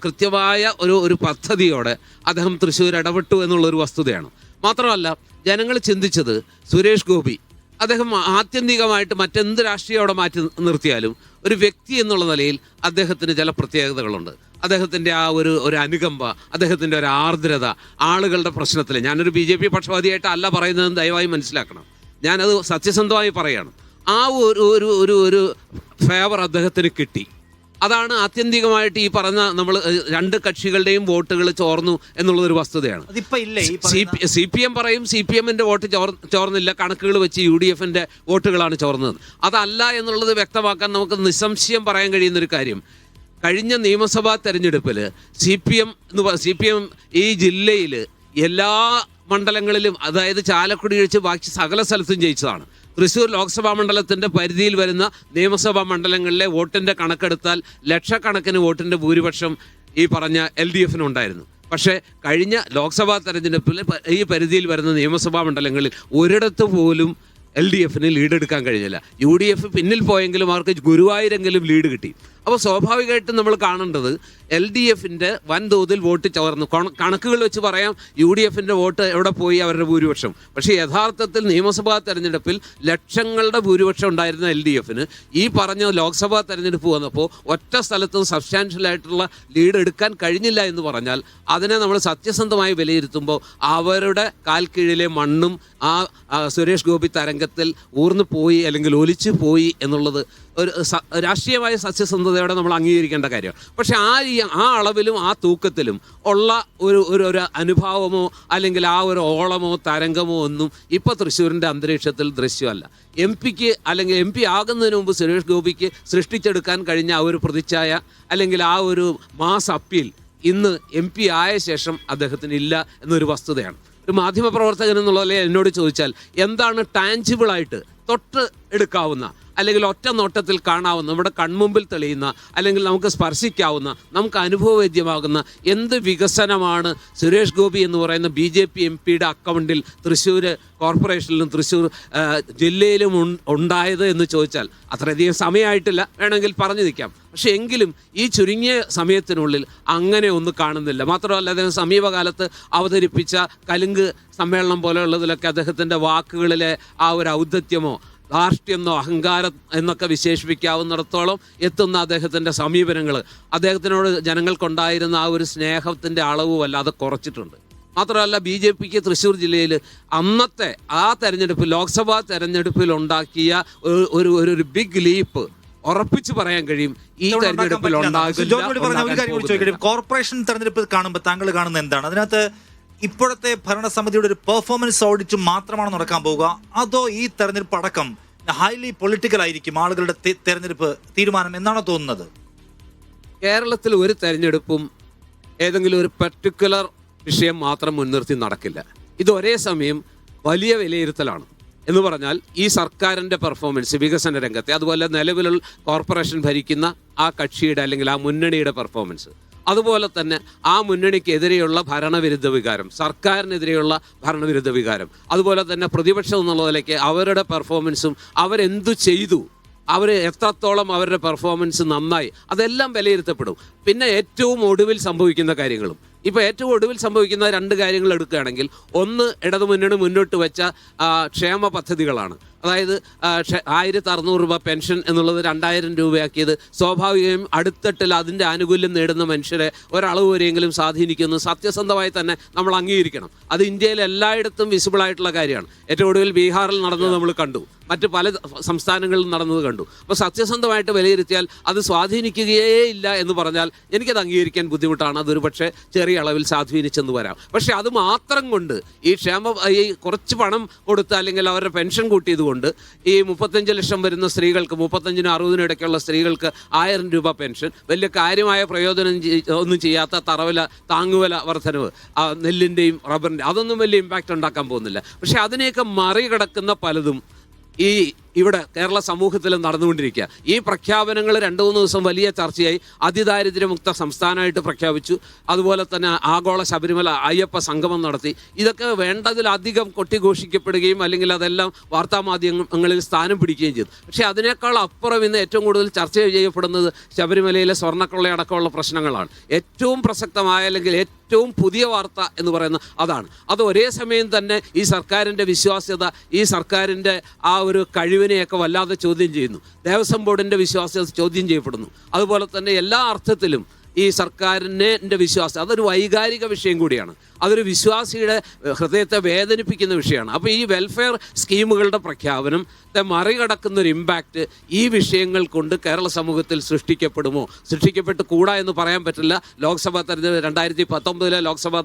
കൃത്യമായ ഒരു പദ്ധതിയോടെ അദ്ദേഹം തൃശ്ശൂർ ഇടപെട്ടു എന്നുള്ളൊരു വസ്തുതയാണ്. മാത്രമല്ല, ജനങ്ങൾ ചിന്തിച്ചത് സുരേഷ് ഗോപി അദ്ദേഹം ആത്യന്തികമായിട്ട് മറ്റെന്ത് രാഷ്ട്രീയം അവിടെ മാറ്റി നിർത്തിയാലും ഒരു വ്യക്തി എന്നുള്ള നിലയിൽ അദ്ദേഹത്തിന് ചില പ്രത്യേകതകളുണ്ട്. അദ്ദേഹത്തിൻ്റെ ആ ഒരു അനുകമ്പ, അദ്ദേഹത്തിൻ്റെ ഒരു ആർദ്രത, ആളുകളുടെ പ്രശ്നത്തിൽ, ഞാനൊരു BJP പക്ഷപാതിയായിട്ട് അല്ല പറയുന്നതെന്ന് ദയവായി മനസ്സിലാക്കണം, ഞാനത് സത്യസന്ധമായി പറയുകയാണ്. ആ ഒരു ഫേവർ അദ്ദേഹത്തിന് കിട്ടി. അതാണ് ആത്യന്തികമായിട്ട് ഈ പറഞ്ഞ നമ്മൾ രണ്ട് കക്ഷികളുടെയും വോട്ടുകൾ ചോർന്നു എന്നുള്ളതൊരു വസ്തുതയാണ്. അതിപ്പോ ഇല്ലേ ഈ CPM പറയും CPM-ന്റെ വോട്ട് ചോർന്നില്ല, കണക്കുകൾ വെച്ച് UDF-ന്റെ വോട്ടുകളാണ് ചോർന്നത്. അതല്ല എന്നുള്ളത് വ്യക്തമാക്കാൻ നമുക്ക് നിസ്സംശയം പറയാൻ കഴിയുന്നൊരു കാര്യം, കഴിഞ്ഞ നിയമസഭാ തെരഞ്ഞെടുപ്പിൽ CPM ഈ ജില്ലയിൽ എല്ലാ മണ്ഡലങ്ങളിലും, അതായത് ചാലക്കുടി ഒഴിച്ച് ബാക്കി സകല സ്ഥലത്തും ജയിച്ചതാണ്. തൃശ്ശൂർ ലോക്സഭാ മണ്ഡലത്തിൻ്റെ പരിധിയിൽ വരുന്ന നിയമസഭാ മണ്ഡലങ്ങളിലെ വോട്ടിൻ്റെ കണക്കെടുത്താൽ ലക്ഷക്കണക്കിന് വോട്ടിൻ്റെ ഭൂരിപക്ഷം ഈ പറഞ്ഞ LDF-നുണ്ടായിരുന്നു. പക്ഷേ കഴിഞ്ഞ ലോക്സഭാ തെരഞ്ഞെടുപ്പിൽ ഈ പരിധിയിൽ വരുന്ന നിയമസഭാ മണ്ഡലങ്ങളിൽ ഒരിടത്ത് പോലും LDF-ന് ലീഡ് എടുക്കാൻ കഴിഞ്ഞില്ല. UDF പിന്നിൽ പോയെങ്കിലും അവർക്ക് ഗുരുവായൂരെങ്കിലും ലീഡ് കിട്ടി. അപ്പോൾ സ്വാഭാവികമായിട്ടും നമ്മൾ കാണേണ്ടത് LDF-ന്റെ വൻതോതിൽ വോട്ട് ചോർന്നു. കണക്കുകൾ വെച്ച് പറയാം UDF-ന്റെ വോട്ട് എവിടെ പോയി, അവരുടെ ഭൂരിപക്ഷം. പക്ഷേ യഥാർത്ഥത്തിൽ നിയമസഭാ തെരഞ്ഞെടുപ്പിൽ ലക്ഷങ്ങളുടെ ഭൂരിപക്ഷം ഉണ്ടായിരുന്ന LDF-ന് ഈ പറഞ്ഞ ലോക്സഭാ തെരഞ്ഞെടുപ്പ് വന്നപ്പോൾ ഒറ്റ സ്ഥലത്തും സബ്സ്റ്റാൻഷ്യലായിട്ടുള്ള ലീഡ് എടുക്കാൻ കഴിഞ്ഞില്ല എന്ന് പറഞ്ഞാൽ അതിനെ നമ്മൾ സത്യസന്ധമായി വിലയിരുത്തുമ്പോൾ അവരുടെ കാൽക്കീഴിലെ മണ്ണും ആ സുരേഷ് ഗോപി തരംഗത്തിൽ ഊർന്നു പോയി അല്ലെങ്കിൽ ഒലിച്ചു പോയി എന്നുള്ളത് ഒരു രാഷ്ട്രീയമായ സത്യസന്ധതയോടെ നമ്മൾ അംഗീകരിക്കേണ്ട കാര്യമാണ്. പക്ഷെ ആ അളവിലും ആ തൂക്കത്തിലും ഉള്ള ഒരു അനുഭാവമോ അല്ലെങ്കിൽ ആ ഒരു ഓളമോ തരംഗമോ ഒന്നും ഇപ്പോൾ തൃശ്ശൂരിൻ്റെ അന്തരീക്ഷത്തിൽ ദൃശ്യമല്ല. MP-ക്ക് അല്ലെങ്കിൽ MP ആകുന്നതിന് മുമ്പ് സുരേഷ് ഗോപിക്ക് സൃഷ്ടിച്ചെടുക്കാൻ കഴിഞ്ഞ ആ ഒരു പ്രതിച്ഛായ അല്ലെങ്കിൽ ആ ഒരു മാസ് അപ്പീൽ ഇന്ന് MP ആയ ശേഷം അദ്ദേഹത്തിന് ഇല്ല എന്നൊരു വസ്തുതയാണ്. ഒരു മാധ്യമപ്രവർത്തകൻ എന്നുള്ളതിൽ എന്നോട് ചോദിച്ചാൽ എന്താണ് ടാഞ്ചിബിളായിട്ട് തൊട്ട് എടുക്കാവുന്ന അല്ലെങ്കിൽ ഒറ്റ നോട്ടത്തിൽ കാണാവുന്ന, നമ്മുടെ കൺമുമ്പിൽ തെളിയുന്ന, അല്ലെങ്കിൽ നമുക്ക് സ്പർശിക്കാവുന്ന, നമുക്ക് അനുഭവവേദ്യമാകുന്ന എന്ത് വികസനമാണ് സുരേഷ് ഗോപി എന്ന് പറയുന്ന BJP MP-യുടെ അക്കൗണ്ടിൽ തൃശ്ശൂർ കോർപ്പറേഷനിലും തൃശ്ശൂർ ജില്ലയിലും ഉണ്ടായത് എന്ന് ചോദിച്ചാൽ അത്രയധികം സമയമായിട്ടില്ല, വേണമെങ്കിൽ പറഞ്ഞു നിൽക്കാം. പക്ഷെ എങ്കിലും ഈ ചുരുങ്ങിയ സമയത്തിനുള്ളിൽ അങ്ങനെ ഒന്നും കാണുന്നില്ല. മാത്രമല്ല അദ്ദേഹം സമീപകാലത്ത് അവതരിപ്പിച്ച കലുങ്ക് സമ്മേളനം പോലെയുള്ളതിലൊക്കെ അദ്ദേഹത്തിൻ്റെ വാക്കുകളിലെ ആ ഒരു ഔദ്ധത്യമോ ധാർഷ്ട്യെന്നോ അഹങ്കാരം എന്നൊക്കെ വിശേഷിപ്പിക്കാവുന്നിടത്തോളം എത്തുന്ന അദ്ദേഹത്തിൻ്റെ സമീപനങ്ങൾ അദ്ദേഹത്തിനോട് ജനങ്ങൾക്കുണ്ടായിരുന്ന ആ ഒരു സ്നേഹത്തിൻ്റെ അളവ് വല്ലാതെ കുറച്ചിട്ടുണ്ട്. മാത്രമല്ല BJPക്ക് തൃശ്ശൂർ ജില്ലയിൽ അന്നത്തെ ആ തെരഞ്ഞെടുപ്പ് ലോക്സഭാ തെരഞ്ഞെടുപ്പിൽ ഉണ്ടാക്കിയ ഒരു ബിഗ് ലീപ്പ് ഉറപ്പിച്ച് പറയാൻ കഴിയും ഈ തെരഞ്ഞെടുപ്പിൽ ഉണ്ടാകില്ല. കോർപ്പറേഷൻ തെരഞ്ഞെടുപ്പ് കാണുമ്പോൾ താങ്കൾ കാണുന്നത് എന്താണ്? അതിനകത്ത് ഇപ്പോഴത്തെ ഭരണസമിതിയുടെ ഒരു പെർഫോമൻസ് ഓഡിറ്റ് മാത്രമാണ് നടക്കാൻ പോവുക, അതോ ഈ തെരഞ്ഞെടുപ്പ് അടക്കം ഹൈലി പൊളിറ്റിക്കൽ ആയിരിക്കും ആളുകളുടെ തെരഞ്ഞെടുപ്പ് തീരുമാനം എന്നാണോ തോന്നുന്നത്? കേരളത്തിൽ ഒരു തെരഞ്ഞെടുപ്പും ഏതെങ്കിലും ഒരു പർട്ടിക്കുലർ വിഷയം മാത്രം മുൻനിർത്തി നടക്കില്ല. ഇത് ഒരേ സമയം വലിയ വിലയിരുത്തലാണ്. എന്ന് പറഞ്ഞാൽ ഈ സർക്കാരിൻ്റെ പെർഫോമൻസ് വികസന രംഗത്തെ, അതുപോലെ നിലവിലുള്ള കോർപ്പറേഷൻ ഭരിക്കുന്ന ആ കക്ഷിയുടെ അല്ലെങ്കിൽ ആ മുന്നണിയുടെ പെർഫോമൻസ്, അതുപോലെ തന്നെ ആ മുന്നണിക്കെതിരെയുള്ള ഭരണവിരുദ്ധ വികാരം, സർക്കാരിനെതിരെയുള്ള ഭരണവിരുദ്ധ വികാരം, അതുപോലെ തന്നെ പ്രതിപക്ഷം എന്നുള്ളതിലേക്ക് അവരുടെ പെർഫോമൻസും അവരെന്തു ചെയ്തു, അവർ എത്രത്തോളം അവരുടെ പെർഫോമൻസ് നന്നായി, അതെല്ലാം വിലയിരുത്തപ്പെടും. പിന്നെ ഏറ്റവും ഒടുവിൽ സംഭവിക്കുന്ന കാര്യങ്ങളും. ഇപ്പോൾ ഏറ്റവും ഒടുവിൽ സംഭവിക്കുന്ന രണ്ട് കാര്യങ്ങൾ എടുക്കുകയാണെങ്കിൽ, ഒന്ന് ഇടതുമുന്നണി മുന്നോട്ട് വെച്ച ക്ഷേമ പദ്ധതികളാണ്. അതായത് 1600 രൂപ പെൻഷൻ എന്നുള്ളത് 2000 രൂപയാക്കിയത് സ്വാഭാവികമായും അടുത്തട്ടിൽ അതിൻ്റെ ആനുകൂല്യം നേടുന്ന മനുഷ്യരെ ഒരളവ് വരെയെങ്കിലും സ്വാധീനിക്കുന്നു. സത്യസന്ധമായി തന്നെ നമ്മൾ അംഗീകരിക്കണം. അത് ഇന്ത്യയിൽ എല്ലായിടത്തും വിസിബിളായിട്ടുള്ള കാര്യമാണ്. ഏറ്റവും ഒടുവിൽ ബീഹാറിൽ നടന്നത് നമ്മൾ കണ്ടു, മറ്റ് പല സംസ്ഥാനങ്ങളിലും നടന്നത് കണ്ടു. അപ്പോൾ സത്യസന്ധമായിട്ട് വിലയിരുത്തിയാൽ അത് സ്വാധീനിക്കുകയേ ഇല്ല എന്ന് പറഞ്ഞാൽ എനിക്കത് അംഗീകരിക്കാൻ ബുദ്ധിമുട്ടാണ്. അതൊരു പക്ഷേ ചെറിയ അളവിൽ സ്വാധീനിച്ചെന്ന് വരാം. പക്ഷേ അത് മാത്രം കൊണ്ട് ഈ ഈ കുറച്ച് പണം കൊടുത്ത് അല്ലെങ്കിൽ അവരുടെ പെൻഷൻ കൂട്ടിയത് കൊണ്ട് ഈ 35 ലക്ഷം വരുന്ന സ്ത്രീകൾക്ക്, 35-നും 60-നും ഇടയ്ക്കുള്ള സ്ത്രീകൾക്ക് 1000 രൂപ പെൻഷൻ, വലിയ കാര്യമായ പ്രയോജനം ഒന്നും ചെയ്യാത്ത തറവില താങ്ങുവില വർധനവ്, നെല്ലിൻ്റെയും റബ്ബറിൻ്റെ, അതൊന്നും വലിയ ഇമ്പാക്റ്റ് ഉണ്ടാക്കാൻ പോകുന്നില്ല. പക്ഷെ അതിനെയൊക്കെ മറികടക്കുന്ന പലതും ഈ ഇവിടെ കേരള സമൂഹത്തിൽ നടന്നുകൊണ്ടിരിക്കുക. ഈ പ്രഖ്യാപനങ്ങൾ 2-3 ദിവസം വലിയ ചർച്ചയായി. അതിദാരിദ്ര്യമുക്ത സംസ്ഥാനമായിട്ട് പ്രഖ്യാപിച്ചു. അതുപോലെ തന്നെ ആഗോള ശബരിമല അയ്യപ്പ സംഗമം നടത്തി. ഇതൊക്കെ വേണ്ടതിലധികം കൊട്ടിഘോഷിക്കപ്പെടുകയും അല്ലെങ്കിൽ അതെല്ലാം വാർത്താമാധ്യമങ്ങളിൽ സ്ഥാനം പിടിക്കുകയും ചെയ്തു. പക്ഷേ അതിനേക്കാൾ അപ്പുറം ഇന്ന് ഏറ്റവും കൂടുതൽ ചർച്ച ചെയ്യപ്പെടുന്നത് ശബരിമലയിലെ സ്വർണ്ണക്കൊള്ളയടക്കമുള്ള പ്രശ്നങ്ങളാണ്. ഏറ്റവും പ്രസക്തമായ അല്ലെങ്കിൽ ഏറ്റവും പുതിയ വാർത്ത എന്ന് പറയുന്ന അതാണ്. അത് ഒരേ സമയം തന്നെ ഈ സർക്കാരിൻ്റെ വിശ്വാസ്യത, ഈ സർക്കാരിൻ്റെ ആ ഒരു കഴിവിനെയൊക്കെ വല്ലാതെ ചോദ്യം ചെയ്യുന്നു. ദേവസ്വം ബോർഡിൻ്റെ വിശ്വാസ്യത ചോദ്യം ചെയ്യപ്പെടുന്നു. അതുപോലെ തന്നെ എല്ലാ അർത്ഥത്തിലും ഈ സർക്കാരിൻ്റെ വിശ്വാസം, അതൊരു വൈകാരിക വിഷയം കൂടിയാണ്. അതൊരു വിശ്വാസിയുടെ ഹൃദയത്തെ വേദനിപ്പിക്കുന്ന വിഷയമാണ്. അപ്പോൾ ഈ വെൽഫെയർ സ്കീമുകളുടെ പ്രഖ്യാപനത്തെ മറികടക്കുന്ന ഒരു ഇമ്പാക്റ്റ് ഈ വിഷയങ്ങൾ കൊണ്ട് കേരള സമൂഹത്തിൽ സൃഷ്ടിക്കപ്പെടുമോ? സൃഷ്ടിക്കപ്പെട്ട് കൂടാ എന്ന് പറയാൻ പറ്റില്ല. ലോക്സഭാ തെരഞ്ഞെടുപ്പ് 2019 ലോക്സഭാ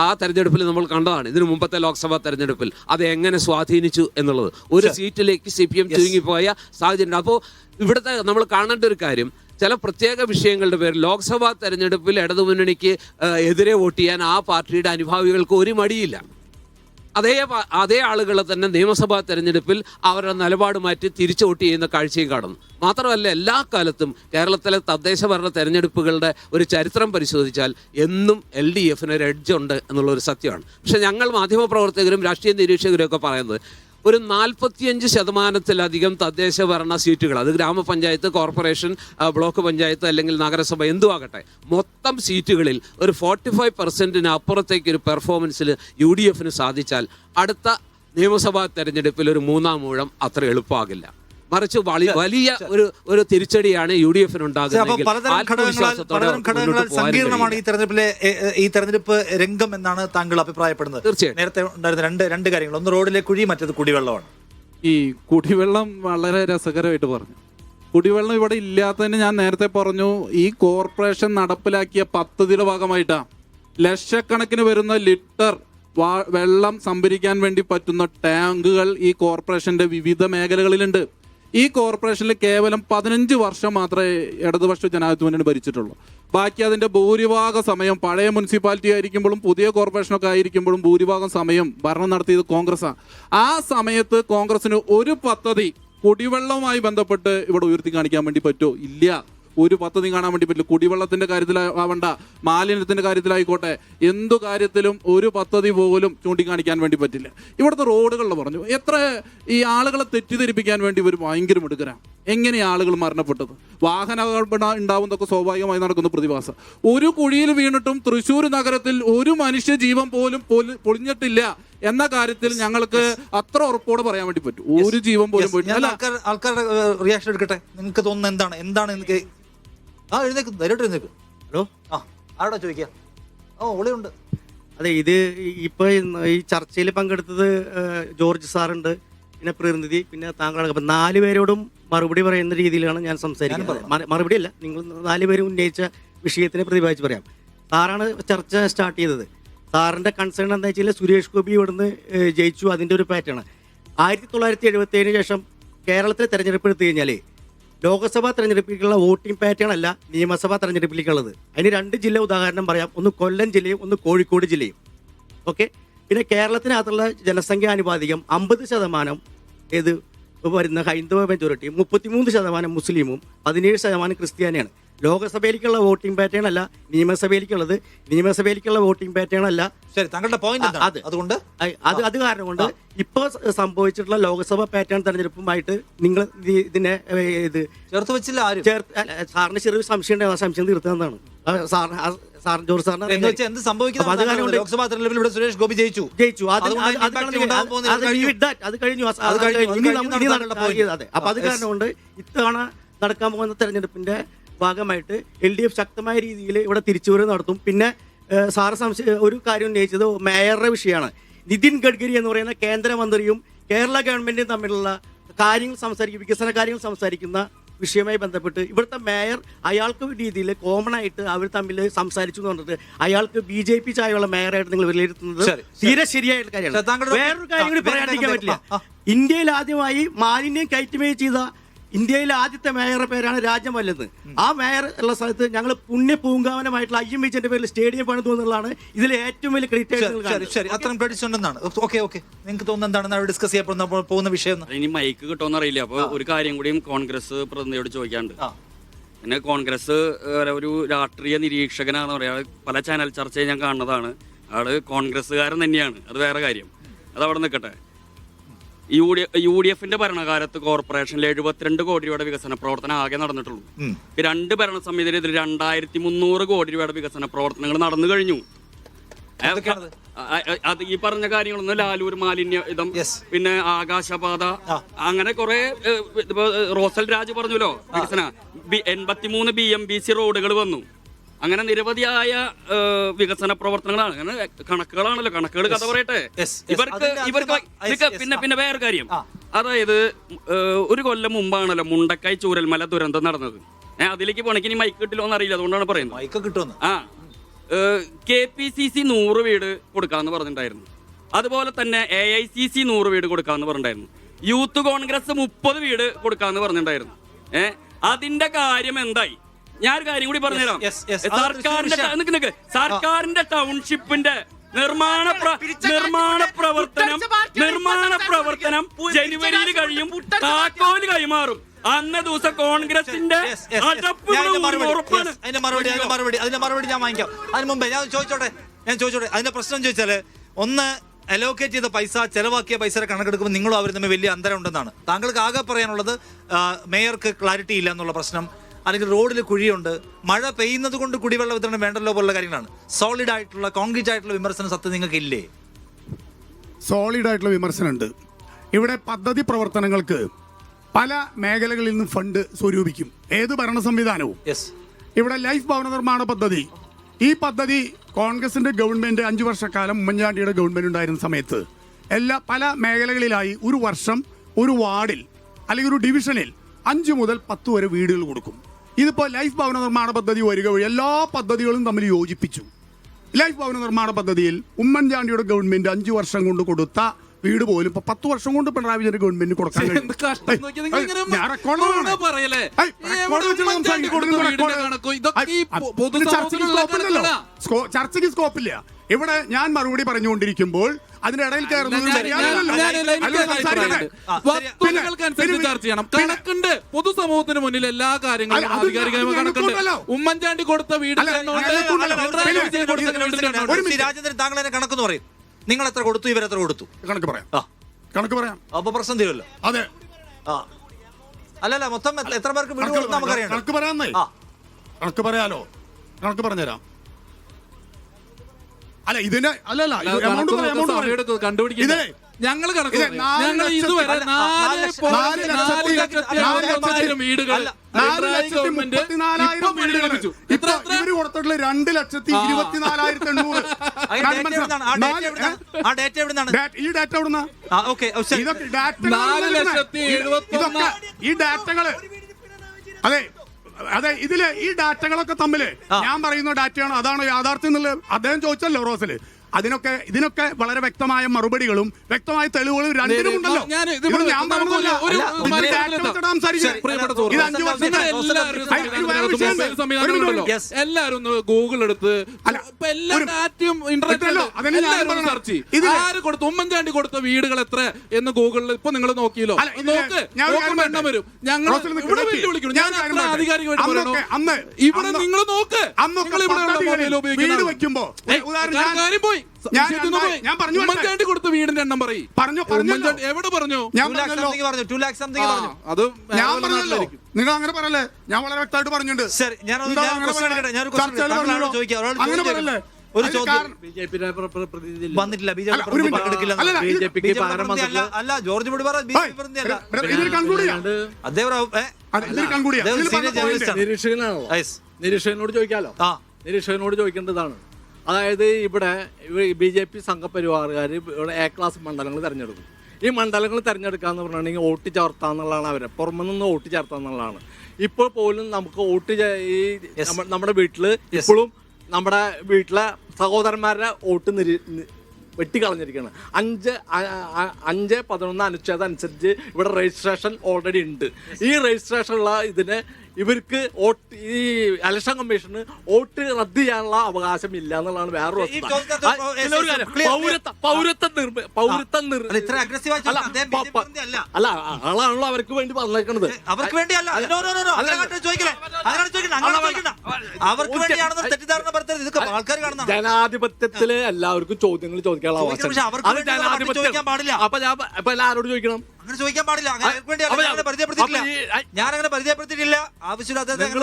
ആ തെരഞ്ഞെടുപ്പിൽ നമ്മൾ കണ്ടതാണ്. ഇതിനു മുമ്പത്തെ ലോക്സഭാ തെരഞ്ഞെടുപ്പിൽ അത് എങ്ങനെ സ്വാധീനിച്ചു എന്നുള്ളത്. ഒരു സീറ്റിലേക്ക് CPM ചുരുങ്ങിപ്പോയ സാഹചര്യം. അപ്പോൾ ഇവിടുത്തെ നമ്മൾ കാണേണ്ട ഒരു കാര്യം, ചില പ്രത്യേക വിഷയങ്ങളുടെ പേരിൽ ലോക്സഭാ തെരഞ്ഞെടുപ്പിൽ ഇടതുമുന്നണിക്ക് എതിരെ വോട്ട് ചെയ്യാൻ ആ പാർട്ടിയുടെ അനുഭാവികൾക്ക് ഒരു മടിയില്ല. അതേ ആളുകളെ തന്നെ നിയമസഭാ തെരഞ്ഞെടുപ്പിൽ അവരുടെ നിലപാട് മാറ്റി തിരിച്ചു വോട്ട് ചെയ്യുന്ന കാഴ്ചയും കാണുന്നു. മാത്രമല്ല, എല്ലാ കാലത്തും കേരളത്തിലെ തദ്ദേശ ഭരണ തെരഞ്ഞെടുപ്പുകളുടെ ഒരു ചരിത്രം പരിശോധിച്ചാൽ എന്നും LDFന് ഒരു എഡ്ജ് ഉണ്ട് എന്നുള്ളൊരു സത്യമാണ്. പക്ഷെ ഞങ്ങൾ മാധ്യമപ്രവർത്തകരും രാഷ്ട്രീയ നിരീക്ഷകരും ഒക്കെ പറയുന്നത് ഒരു 45% തദ്ദേശ ഭരണ സീറ്റുകൾ, അത് ഗ്രാമപഞ്ചായത്ത്, കോർപ്പറേഷൻ, ബ്ലോക്ക് പഞ്ചായത്ത് അല്ലെങ്കിൽ നഗരസഭ എന്തുവാകട്ടെ, മൊത്തം സീറ്റുകളിൽ ഒരു 45% അപ്പുറത്തേക്ക് ഒരു പെർഫോമൻസിൽ UDFന് സാധിച്ചാൽ അടുത്ത നിയമസഭാ തെരഞ്ഞെടുപ്പിൽ ഒരു 3-ാം ഊഴം അത്ര എളുപ്പമാകില്ല. മറിച്ച് വലിയ ഒരു തിരിച്ചടിയാണ് UDFന് ഉണ്ടാകുന്നത്. സങ്കീർണമാണ് ഈ തെരഞ്ഞെടുപ്പ് രംഗം എന്നാണ് താങ്കൾ അഭിപ്രായപ്പെടുന്നത്? തീർച്ചയായും. നേരത്തെ ഉണ്ടായിരുന്ന രണ്ട് കാര്യങ്ങൾ, ഒന്ന് റോഡിലെ കുഴി, മറ്റേത് കുടിവെള്ളമാണ്. ഈ കുടിവെള്ളം വളരെ രസകരമായിട്ട് പറഞ്ഞു. കുടിവെള്ളം ഇവിടെ ഇല്ലാത്തതിന് ഞാൻ നേരത്തെ പറഞ്ഞു, ഈ കോർപ്പറേഷൻ നടപ്പിലാക്കിയ പദ്ധതിയുടെ ഭാഗമായിട്ടാണ് ലക്ഷക്കണക്കിന് വരുന്ന ലിറ്റർ വെള്ളം സംഭരിക്കാൻ വേണ്ടി പറ്റുന്ന ടാങ്കുകൾ ഈ കോർപ്പറേഷന്റെ വിവിധ മേഖലകളിലുണ്ട്. ഈ കോർപ്പറേഷനിൽ കേവലം 15 വർഷം മാത്രമേ ഇടതുപക്ഷ ജനാധിപത്യ മുന്നണി ഭരിച്ചിട്ടുള്ളൂ. ബാക്കി അതിൻ്റെ ഭൂരിഭാഗ സമയം, പഴയ മുനിസിപ്പാലിറ്റി ആയിരിക്കുമ്പോഴും പുതിയ കോർപ്പറേഷനൊക്കെ ആയിരിക്കുമ്പോഴും ഭൂരിഭാഗം സമയം ഭരണം നടത്തിയത് കോൺഗ്രസ്സാണ്. ആ സമയത്ത് കോൺഗ്രസിന് ഒരു പദ്ധതി കുടിവെള്ളവുമായി ബന്ധപ്പെട്ട് ഇവിടെ ഉയർത്തി കാണിക്കാൻ വേണ്ടി പറ്റുമോ? ഇല്ല. ഒരു പദ്ധതി കാണാൻ വേണ്ടി പറ്റില്ല. കുടിവെള്ളത്തിന്റെ കാര്യത്തിലാവണ്ട, മാലിന്യത്തിന്റെ കാര്യത്തിലായിക്കോട്ടെ, എന്തു കാര്യത്തിലും ഒരു പദ്ധതി പോലും ചൂണ്ടിക്കാണിക്കാൻ വേണ്ടി പറ്റില്ല. ഇവിടുത്തെ റോഡുകളിൽ പറഞ്ഞു, എത്ര ഈ ആളുകളെ തെറ്റിദ്ധരിപ്പിക്കാൻ വേണ്ടി ഇവർ ഭയങ്കര മിടുക്കരാണ്. എങ്ങനെയാണ് ആളുകൾ മരണപ്പെട്ടത്? വാഹന ഉണ്ടാവുന്നതൊക്കെ സ്വാഭാവികമായി നടക്കുന്ന പ്രതിഭാസം. ഒരു കുഴിയിൽ വീണിട്ടും തൃശ്ശൂർ നഗരത്തിൽ ഒരു മനുഷ്യ ജീവൻ പോലും പൊളിഞ്ഞിട്ടില്ല എന്ന കാര്യത്തിൽ ഞങ്ങൾക്ക് അത്ര ഉറപ്പോടെ പറയാൻ വേണ്ടി പറ്റും. ഒരു ജീവൻ പോലും പോയിട്ടില്ല. ആൾക്കാരുടെ റിയാക്ഷൻ എടുക്കട്ടെ. നിങ്ങൾക്ക് തോന്നുന്നത് എന്താണ് എനിക്ക് എഴുന്നേക്ക്, ധൈര്യമായിട്ട് എഴുന്നേക്ക്. ഹലോ, ആരോടാ ചോദിക്കാം? ഒളിയുണ്ട്. അതെ, ഇത് ഇപ്പോൾ ഈ ചർച്ചയിൽ പങ്കെടുത്തത് ജോർജ് സാറുണ്ട്, പിന്നെ പ്രതിനിധി, പിന്നെ താങ്കളാണ്. അപ്പം 4 പേരോടും മറുപടി പറയുന്ന രീതിയിലാണ് ഞാൻ സംസാരിക്കുന്നത്. മറുപടിയല്ല, നിങ്ങൾ 4 പേരും ഉന്നയിച്ച വിഷയത്തിനെ പ്രതിപാദിച്ച് പറയാം. സാറാണ് ചർച്ച സ്റ്റാർട്ട് ചെയ്തത്. സാറിൻ്റെ കൺസേൺ എന്താ വെച്ചാൽ സുരേഷ് ഗോപി ഇവിടുന്ന് ജയിച്ചു, അതിൻ്റെ ഒരു പാറ്റേൺ. 1977 ശേഷം കേരളത്തിലെ തെരഞ്ഞെടുപ്പ് എടുത്തു കഴിഞ്ഞാൽ ലോക്സഭാ തെരഞ്ഞെടുപ്പിലേക്കുള്ള വോട്ടിംഗ് പാറ്റേൺ അല്ല നിയമസഭാ തെരഞ്ഞെടുപ്പിലേക്കുള്ളത്. അതിന് 2 ജില്ല ഉദാഹരണം പറയാം. ഒന്ന് കൊല്ലം ജില്ലയും ഒന്ന് കോഴിക്കോട് ജില്ലയും. ഓക്കെ. പിന്നെ കേരളത്തിനകത്തുള്ള ജനസംഖ്യാനുപാതികം 50% ഏത് വരുന്ന ഹൈന്ദവ മെജോറിറ്റിയും 33% മുസ്ലിമും 17% ക്രിസ്ത്യാനിയാണ്. ലോകസഭയിലേക്കുള്ള വോട്ടിംഗ് പാറ്റേൺ അല്ല നിയമസഭയിലേക്കുള്ളത്. നിയമസഭയിലേക്കുള്ള വോട്ടിംഗ് പാറ്റേൺ അല്ല. ശരി, താങ്കളുടെ പോയിന്റ് അതുകൊണ്ട് അത് കാരണം കൊണ്ട് ഇപ്പോൾ സംഭവിച്ചിട്ടുള്ള ലോക്സഭ പാറ്റേൺ തെരഞ്ഞെടുപ്പുമായിട്ട് നിങ്ങൾ ഇതിനെ ഇത് ചേർത്ത് വെച്ചില്ല. സാറിന് ചെറിയ സംശയം ഉണ്ടായിരുന്നു. ആ സംശയം തീർത്തതാണ് ജോർജ് സാറിന്. എന്ത് സംഭവിക്കുന്നു? ലോക്സഭാ തെരഞ്ഞെടുപ്പിൽ ഇവിടെ സുരേഷ് ഗോപി ജയിച്ചു. അത് കഴിഞ്ഞു. അതെ, അപ്പൊ അത് കാരണം കൊണ്ട് ഇത്തവണ നടക്കാൻ പോകുന്ന തെരഞ്ഞെടുപ്പിന്റെ ഭാഗമായിട്ട് LDF ശക്തമായ രീതിയിൽ ഇവിടെ തിരിച്ചുവരവ് നടത്തും. പിന്നെ സാറ് ഒരു കാര്യം ഉന്നയിച്ചത് മേയറുടെ വിഷയമാണ്. നിതിൻ ഗഡ്കരി എന്ന് പറയുന്ന കേന്ദ്രമന്ത്രിയും കേരള ഗവൺമെന്റും തമ്മിലുള്ള കാര്യങ്ങൾ വികസന കാര്യങ്ങൾ സംസാരിക്കുന്ന വിഷയവുമായി ബന്ധപ്പെട്ട് ഇവിടുത്തെ മേയർ അയാൾക്ക് രീതിയിൽ കോമൺ ആയിട്ട് അവർ തമ്മിൽ സംസാരിച്ചു എന്ന് പറഞ്ഞിട്ട് അയാൾക്ക് BJP ചായയുള്ള മേയറായിട്ട് നിങ്ങൾ വിലയിരുത്തുന്നത് തീരെ ശരിയായിട്ടുള്ള കാര്യമാണ്. വേറൊരു കാര്യം കൂടി പറയാണ്ടിരിക്കാൻ പറ്റില്ല. ഇന്ത്യയിൽ ആദ്യമായി മാലിന്യം കയറ്റുമതി ചെയ്ത ഇന്ത്യയിലെ ആദ്യത്തെ മേയറുടെ പേരാണ് രാജമല്ലെന്ന്. ആ മേയർ ഉള്ള സ്ഥലത്ത് ഞങ്ങൾ പുണ്യ പൂങ്കാവനമായിട്ടുള്ള IMHന്റെ പേരിൽ സ്റ്റേഡിയം പണിതു എന്നുള്ളതാണ് ഇതിൽ ഏറ്റവും വലിയ ക്രെഡിറ്റ്. അത്രയും ക്രെഡിറ്റ് ഉണ്ടെന്നാണ്. ഓക്കെ, നിങ്ങൾക്ക് തോന്നുന്നത് എന്താണെന്ന് ഡിസ്കസ് ചെയ്യാൻ പോകുന്ന വിഷയം? ഇനി മൈക്ക് കിട്ടുമെന്ന് അറിയില്ല. അപ്പോൾ ഒരു കാര്യം കൂടിയും കോൺഗ്രസ് പ്രതിനിധിയോട് ചോദിക്കാണ്ട്. പിന്നെ കോൺഗ്രസ് ഒരു രാഷ്ട്രീയ നിരീക്ഷകനാണെന്ന് പറയാം. പല ചാനൽ ചർച്ചയും ഞാൻ കാണുന്നതാണ്. ആള് കോൺഗ്രസ്സുകാരൻ തന്നെയാണ്. അത് വേറെ കാര്യം, അതവിടെ നിൽക്കട്ടെ. UDFന്റെ ഭരണകാലത്ത് കോർപ്പറേഷനിൽ 72 കോടി രൂപയുടെ വികസന പ്രവർത്തനം ആകെ നടന്നിട്ടുള്ളൂ. 2 ഭരണസമിതിയിൽ 2300 കോടി രൂപയുടെ വികസന പ്രവർത്തനങ്ങൾ നടന്നു കഴിഞ്ഞു. അത് ഈ പറഞ്ഞ കാര്യങ്ങളൊന്നും ലാലൂർ മാലിന്യ ഇതം, പിന്നെ ആകാശപാത, അങ്ങനെ കുറെ റോസൽ രാജ് പറഞ്ഞല്ലോ വികസന 83 BMBC റോഡുകൾ വന്നു. അങ്ങനെ നിരവധിയായ വികസന പ്രവർത്തനങ്ങളാണ്. അങ്ങനെ കണക്കുകളാണല്ലോ, കണക്കുകൾ കഥ പറയട്ടെ. പിന്നെ വേറെ കാര്യം, അതായത് ഒരു കൊല്ലം മുമ്പാണല്ലോ മുണ്ടക്കായ് ചൂരൽമല ദുരന്തം നടന്നത്. അതിലേക്ക് പോണെങ്കിൽ ഇനി മൈക്ക് കിട്ടില്ലോ എന്നറിയില്ല, അതുകൊണ്ടാണ് പറയുന്നത്. മൈക്ക് കിട്ടുമെന്ന് KPCC 100 വീട് കൊടുക്കാമെന്ന് പറഞ്ഞിട്ടുണ്ടായിരുന്നു. അതുപോലെ തന്നെ AICC 100 വീട് കൊടുക്കാമെന്ന് പറഞ്ഞിട്ടുണ്ടായിരുന്നു. യൂത്ത് കോൺഗ്രസ് 30 വീട് കൊടുക്കാമെന്ന് പറഞ്ഞിട്ടുണ്ടായിരുന്നു. അതിന്റെ കാര്യം എന്തായി? ഞാനൊരു കാര്യം കൂടി പറഞ്ഞുതരാം. സർക്കാരിന്റെ ടൗൺഷിപ്പിന്റെ നിർമ്മാണ പ്രവർത്തനം ജനുവരിയിൽ കഴിയും, താക്കോല് കൈമാറും. അന്ന ദിവസം കോൺഗ്രസിന്റെ അതിന്റെ മറുപടി ഞാൻ വാങ്ങിക്കാം. അതിന് മുമ്പേ ഞാൻ ചോദിച്ചോട്ടെ അതിന്റെ പ്രശ്നം ചോദിച്ചാല്, ഒന്ന് അലോക്കേറ്റ് ചെയ്ത പൈസ, ചെലവാക്കിയ പൈസയുടെ കണക്കെടുക്കുമ്പോൾ നിങ്ങളും അവർ തമ്മിൽ വലിയ അന്തരം ഉണ്ടെന്നാണ്. താങ്കൾക്ക് ആകെ പറയാനുള്ളത് മേയർക്ക് ക്ലാരിറ്റി ഇല്ല എന്നുള്ള പ്രശ്നം, അല്ലെങ്കിൽ റോഡിൽ കുഴിയുണ്ട്, മഴ പെയ്യുന്നത് കൊണ്ട് കുടിവെള്ള വിതരണം വേണ്ടല്ലോ പോലുള്ള കാര്യങ്ങളാണ്. സോളിഡ് ആയിട്ടുള്ള കോൺക്രീറ്റ് ആയിട്ടുള്ള വിമർശനം സത്യം നിങ്ങൾക്ക് ഇല്ലേ? സോളിഡ് ആയിട്ടുള്ള വിമർശനമുണ്ട്. ഇവിടെ പദ്ധതി പ്രവർത്തനങ്ങൾക്ക് പല മേഖലകളിൽ നിന്ന് ഫണ്ട് സ്വരൂപിക്കും ഏത് ഭരണ സംവിധാനവും. ഇവിടെ ലൈഫ് ഭവന നിർമ്മാണ പദ്ധതി, ഈ പദ്ധതി കോൺഗ്രസിന്റെ ഗവൺമെന്റ് 5 വർഷക്കാലം ഉമ്മൻചാണ്ടിയുടെ ഗവൺമെന്റ് ഉണ്ടായിരുന്ന സമയത്ത് പല മേഖലകളിലായി ഒരു വർഷം ഒരു വാർഡിൽ അല്ലെങ്കിൽ ഒരു ഡിവിഷനിൽ 5 മുതൽ 10 വരെ വീടുകൾ കൊടുക്കും. ഇതിപ്പോൾ ലൈഫ് ഭവന നിർമ്മാണ പദ്ധതി വരിക വഴി എല്ലാ പദ്ധതികളും തമ്മിൽ യോജിപ്പിച്ചു. ലൈഫ് ഭവന നിർമ്മാണ പദ്ധതിയിൽ ഉമ്മൻചാണ്ടിയുടെ ഗവൺമെന്റ് 5 വർഷം കൊണ്ട് കൊടുത്ത വീട് പോലും ഇപ്പൊ 10 വർഷം കൊണ്ട് പിണറായി വിജയന്റെ ഗവൺമെന്റ് കൊടുക്കാൻ ചർച്ചയ്ക്ക് സ്കോപ്പില്ല. ഇവിടെ ഞാൻ മറുപടി പറഞ്ഞുകൊണ്ടിരിക്കുമ്പോൾ അതിന്റെ ഇടയിൽ കണക്കുണ്ട്. പൊതുസമൂഹത്തിന് മുന്നിൽ എല്ലാ കാര്യങ്ങളും ആധികാരികമായി കണക്കുണ്ട്. ഉമ്മൻചാണ്ടി കൊടുത്ത വീട് രാജേന്ദ്രൻ, താങ്കൾ എന്നെ കണക്കെന്ന് പറയും. നിങ്ങൾ എത്ര കൊടുത്തു, ഇവരെത്ര കൊടുത്തു? കണക്ക് പറയാം. അപ്പൊ പ്രശ്നം തീരുമല്ലോ. അതെ, അല്ലല്ല, മൊത്തം എത്ര പേർക്ക് വീട് കൊടുത്തു നമുക്കറിയാം. കണക്ക് പറയാന്നേ, കണക്ക് പറയാലോ, കണക്ക് പറഞ്ഞുതരാം. അല്ല ഇതിന്റെ അല്ലല്ല കണ്ടുപിടിക്കുന്നത് ഞങ്ങൾ ഞങ്ങൾ ഇതുവരെ 4,34,000 വീടുകൾ ഇവര് കൊടുത്തിട്ടുള്ള 2,24,800. ഈ ഡാറ്റ എവിടുന്ന? ഈ ഡാറ്റകള് അതെ ഇതില് ഈ ഡാറ്റകളൊക്കെ തമ്മില് ഞാൻ പറയുന്ന ഡാറ്റയാണ്, അതാണ് യാഥാർത്ഥ്യം എന്നുള്ളത് അദ്ദേഹം ചോദിച്ചല്ലോ റോസില്. ഇതിനൊക്കെ വളരെ വ്യക്തമായ മറുപടികളും വ്യക്തമായ തെളിവുകളും രണ്ടിനും ഉണ്ടല്ലോ. ഞാൻ എല്ലാരും ഗൂഗിൾ എടുത്ത് ആര് കൊടുത്തു, ഉമ്മൻചാണ്ടി കൊടുത്ത വീടുകൾ എത്ര എന്ന് ഗൂഗിളിൽ ഇപ്പൊ നിങ്ങൾ നോക്കിയല്ലോ, നോക്ക് എണ്ണം വരും. ഞങ്ങൾ ഇവിടെ വെല്ലുവിളിക്കണം. ഞാൻ ആധികാരികമായിട്ട് പറയണോ, ഇവിടെ നിങ്ങൾ നോക്ക്, വീട് വെക്കുമ്പോ കാര്യം പോയി. ഉമ്മൻചാണ്ടി കൊടുത്ത വീടിന്റെ എണ്ണം പറയും. എവിടെ പറഞ്ഞു? അത് ഞാൻ പറഞ്ഞല്ലോ, നിങ്ങൾ അങ്ങനെ പറയല്ലേ. ഞാൻ വളരെ വ്യക്തമായിട്ട് പറഞ്ഞിട്ടുണ്ട്. അങ്ങനെ പറയല്ലേ. ഒരു ചോദ്യം വന്നിട്ടില്ല, അല്ല ജോർജ് മുടി പറ, നിരീക്ഷകനോട് ചോദിക്കാലോ. നിരീക്ഷകനോട് ചോദിക്കേണ്ടതാണ്. അതായത് ഇവിടെ BJP സംഘപരിവാറുകാർ ഇവിടെ A ക്ലാസ് മണ്ഡലങ്ങൾ തിരഞ്ഞെടുക്കും. ഈ മണ്ഡലങ്ങൾ തിരഞ്ഞെടുക്കാന്ന് പറഞ്ഞിട്ടുണ്ടെങ്കിൽ വോട്ട് ചേർത്താന്നുള്ളതാണ് അവരെ, പുറമെ നിന്ന് വോട്ട് ചേർത്താന്നുള്ളതാണ്. ഇപ്പോൾ പോലും നമുക്ക് വോട്ട് നമ്മുടെ വീട്ടിൽ ഇപ്പോഴും നമ്മുടെ വീട്ടിലെ സഹോദരന്മാരുടെ വോട്ട് വെട്ടിക്കളഞ്ഞിരിക്കുകയാണ്. 5-11 അനുച്ഛേദം അനുസരിച്ച് ഇവിടെ രജിസ്ട്രേഷൻ ഓൾറെഡി ഉണ്ട്. ഈ രജിസ്ട്രേഷനുള്ള ഇതിന് ഇവർക്ക് ഈ ഇലക്ഷൻ കമ്മീഷന് വോട്ട് റദ്ദ് ചെയ്യാനുള്ള അവകാശം ഇല്ല എന്നുള്ളതാണ് വേറൊരു അല്ല ആളാണല്ലോ അവർക്ക് വേണ്ടി പറഞ്ഞേക്കണത്. ജനാധിപത്യത്തില് എല്ലാവർക്കും ചോദ്യങ്ങൾ ചോദിക്കാനുള്ള അവകാശം. അത് ജനാധിപത്യം. അപ്പൊ എല്ലാവരോട് ചോദിക്കണം. അങ്ങനെ ചോദിക്കാൻ പാടില്ല. ഞാൻ അങ്ങനെ പരിചയപ്പെടുത്തിയിട്ടില്ല. ആവശ്യമില്ലാത്ത ഒരു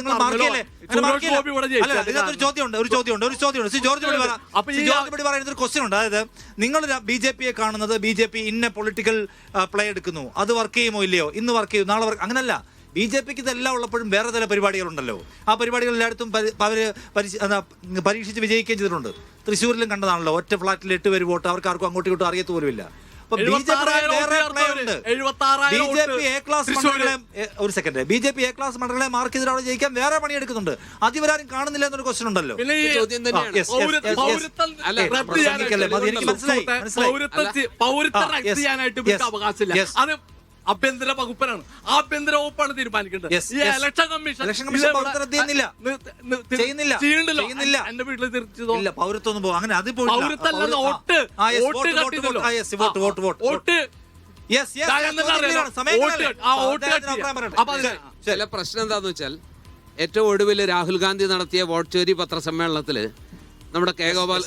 ക്വസ്റ്റ്യൻ ഉണ്ട്. അതായത് നിങ്ങൾ BJP കാണുന്നത് BJP ഇന്ന പൊളിറ്റിക്കൽ പ്ലേ എടുക്കുന്നു, അത് വർക്ക് ചെയ്യുമോ ഇല്ലയോ, ഇന്ന് വർക്ക് ചെയ്യും നാളെ വർക്ക്, അങ്ങനല്ല. BJP-ക്ക് ഇതെല്ലാം ഉള്ളപ്പോഴും വേറെ ചില പരിപാടികളുണ്ടല്ലോ. ആ പരിപാടികൾ എല്ലായിടത്തും പരീക്ഷിച്ച് വിജയിക്കുകയും ചെയ്തിട്ടുണ്ട്. തൃശ്ശൂരിലും കണ്ടതാണല്ലോ, ഒറ്റ ഫ്ലാറ്റിൽ 8 പേര് വോട്ട്, അവർക്ക് ആർക്കും അങ്ങോട്ടും ഇങ്ങോട്ടും അറിയത്ത് പോലുമില്ല. BJP A ക്ലാസ് മണ്ഡലങ്ങളെ മാർക്ക് ചെയ്തിട്ട് അവിടെ ജയിക്കാൻ വേറെ പണിയെടുക്കുന്നുണ്ട്. അതിവരാരും കാണുന്നില്ല എന്നൊരു ക്വസ്റ്റൻ ഉണ്ടല്ലോ. ചോദ്യം തന്നെയാണ്. ആഭ്യന്തര വകുപ്പിനാണ്, ആഭ്യന്തര വകുപ്പാണ് തീരുമാനിക്കേണ്ടത്. ഈ ഇലക്ഷൻ കമ്മീഷൻ ചെയ്യുന്നില്ല. എന്റെ വീട്ടിൽ തിരിച്ചതോ പൗരത്വം പോകും. അങ്ങനെ അത് പൗരത്വമല്ല, വോട്ട് ചില പ്രശ്നം എന്താന്ന് വെച്ചാൽ, ഏറ്റവും ഒടുവിൽ രാഹുൽ ഗാന്ധി നടത്തിയ വോട്ട് ചോരി പത്രസമ്മേളനത്തിൽ നമ്മുടെ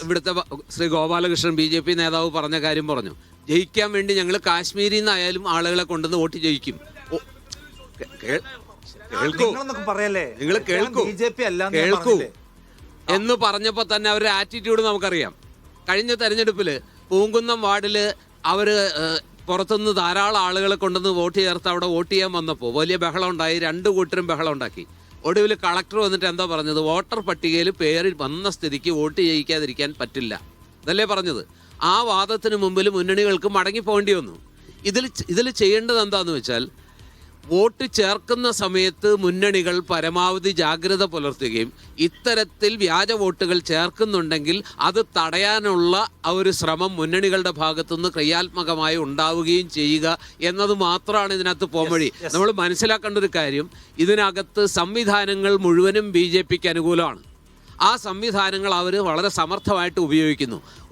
ഇവിടുത്തെ ശ്രീ ഗോപാലകൃഷ്ണൻ BJP നേതാവ് പറഞ്ഞ കാര്യം പറഞ്ഞു. ജയിക്കാൻ വേണ്ടി ഞങ്ങൾ കാശ്മീരിൽ നിന്നായാലും ആളുകളെ കൊണ്ടുവന്ന് വോട്ട് ജയിക്കും. നിങ്ങൾ കേൾക്കൂ എന്ന് പറഞ്ഞപ്പോ തന്നെ അവരുടെ ആറ്റിറ്റ്യൂഡ് നമുക്കറിയാം. കഴിഞ്ഞ തെരഞ്ഞെടുപ്പിൽ പൂങ്കുന്നം വാർഡില് അവര് പുറത്തുനിന്ന് ധാരാളം ആളുകളെ കൊണ്ടുവന്ന് വോട്ട് ചേർത്ത് അവിടെ വോട്ട് ചെയ്യാൻ വന്നപ്പോൾ വലിയ ബഹളം ഉണ്ടായി. 2 കൂട്ടരും ബഹളം ഉണ്ടാക്കി. ഒടുവിൽ കളക്ടർ വന്നിട്ട് എന്താ പറഞ്ഞത്? വോട്ടർ പട്ടികയിൽ പേര് വന്ന സ്ഥിതിക്ക് വോട്ട് ചെയ്യിക്കാതിരിക്കാൻ പറ്റില്ല എന്നല്ലേ പറഞ്ഞത്. ആ വാദത്തിന് മുമ്പിൽ മുന്നണികൾക്ക് മടങ്ങിപ്പോകേണ്ടി വന്നു. ഇതിൽ ചെയ്യേണ്ടത് എന്താണെന്ന് വെച്ചാൽ, വോട്ട് ചേർക്കുന്ന സമയത്ത് മുന്നണികൾ പരമാവധി ജാഗ്രത പുലർത്തുകയും ഇത്തരത്തിൽ വ്യാജ വോട്ടുകൾ ചേർക്കുന്നുണ്ടെങ്കിൽ അത് തടയാനുള്ള ഒരു ശ്രമം മുന്നണികളുടെ ഭാഗത്തുനിന്ന് ക്രിയാത്മകമായി ഉണ്ടാവുകയും ചെയ്യുക എന്നത് മാത്രമാണ് ഇതിനകത്ത് പോംവഴി. നമ്മൾ മനസ്സിലാക്കേണ്ട ഒരു കാര്യം, ഇതിനകത്ത് സംവിധാനങ്ങൾ മുഴുവനും BJP-ക്ക് അനുകൂലമാണ്. ആ സംവിധാനങ്ങൾ അവർ വളരെ സമർത്ഥമായിട്ട്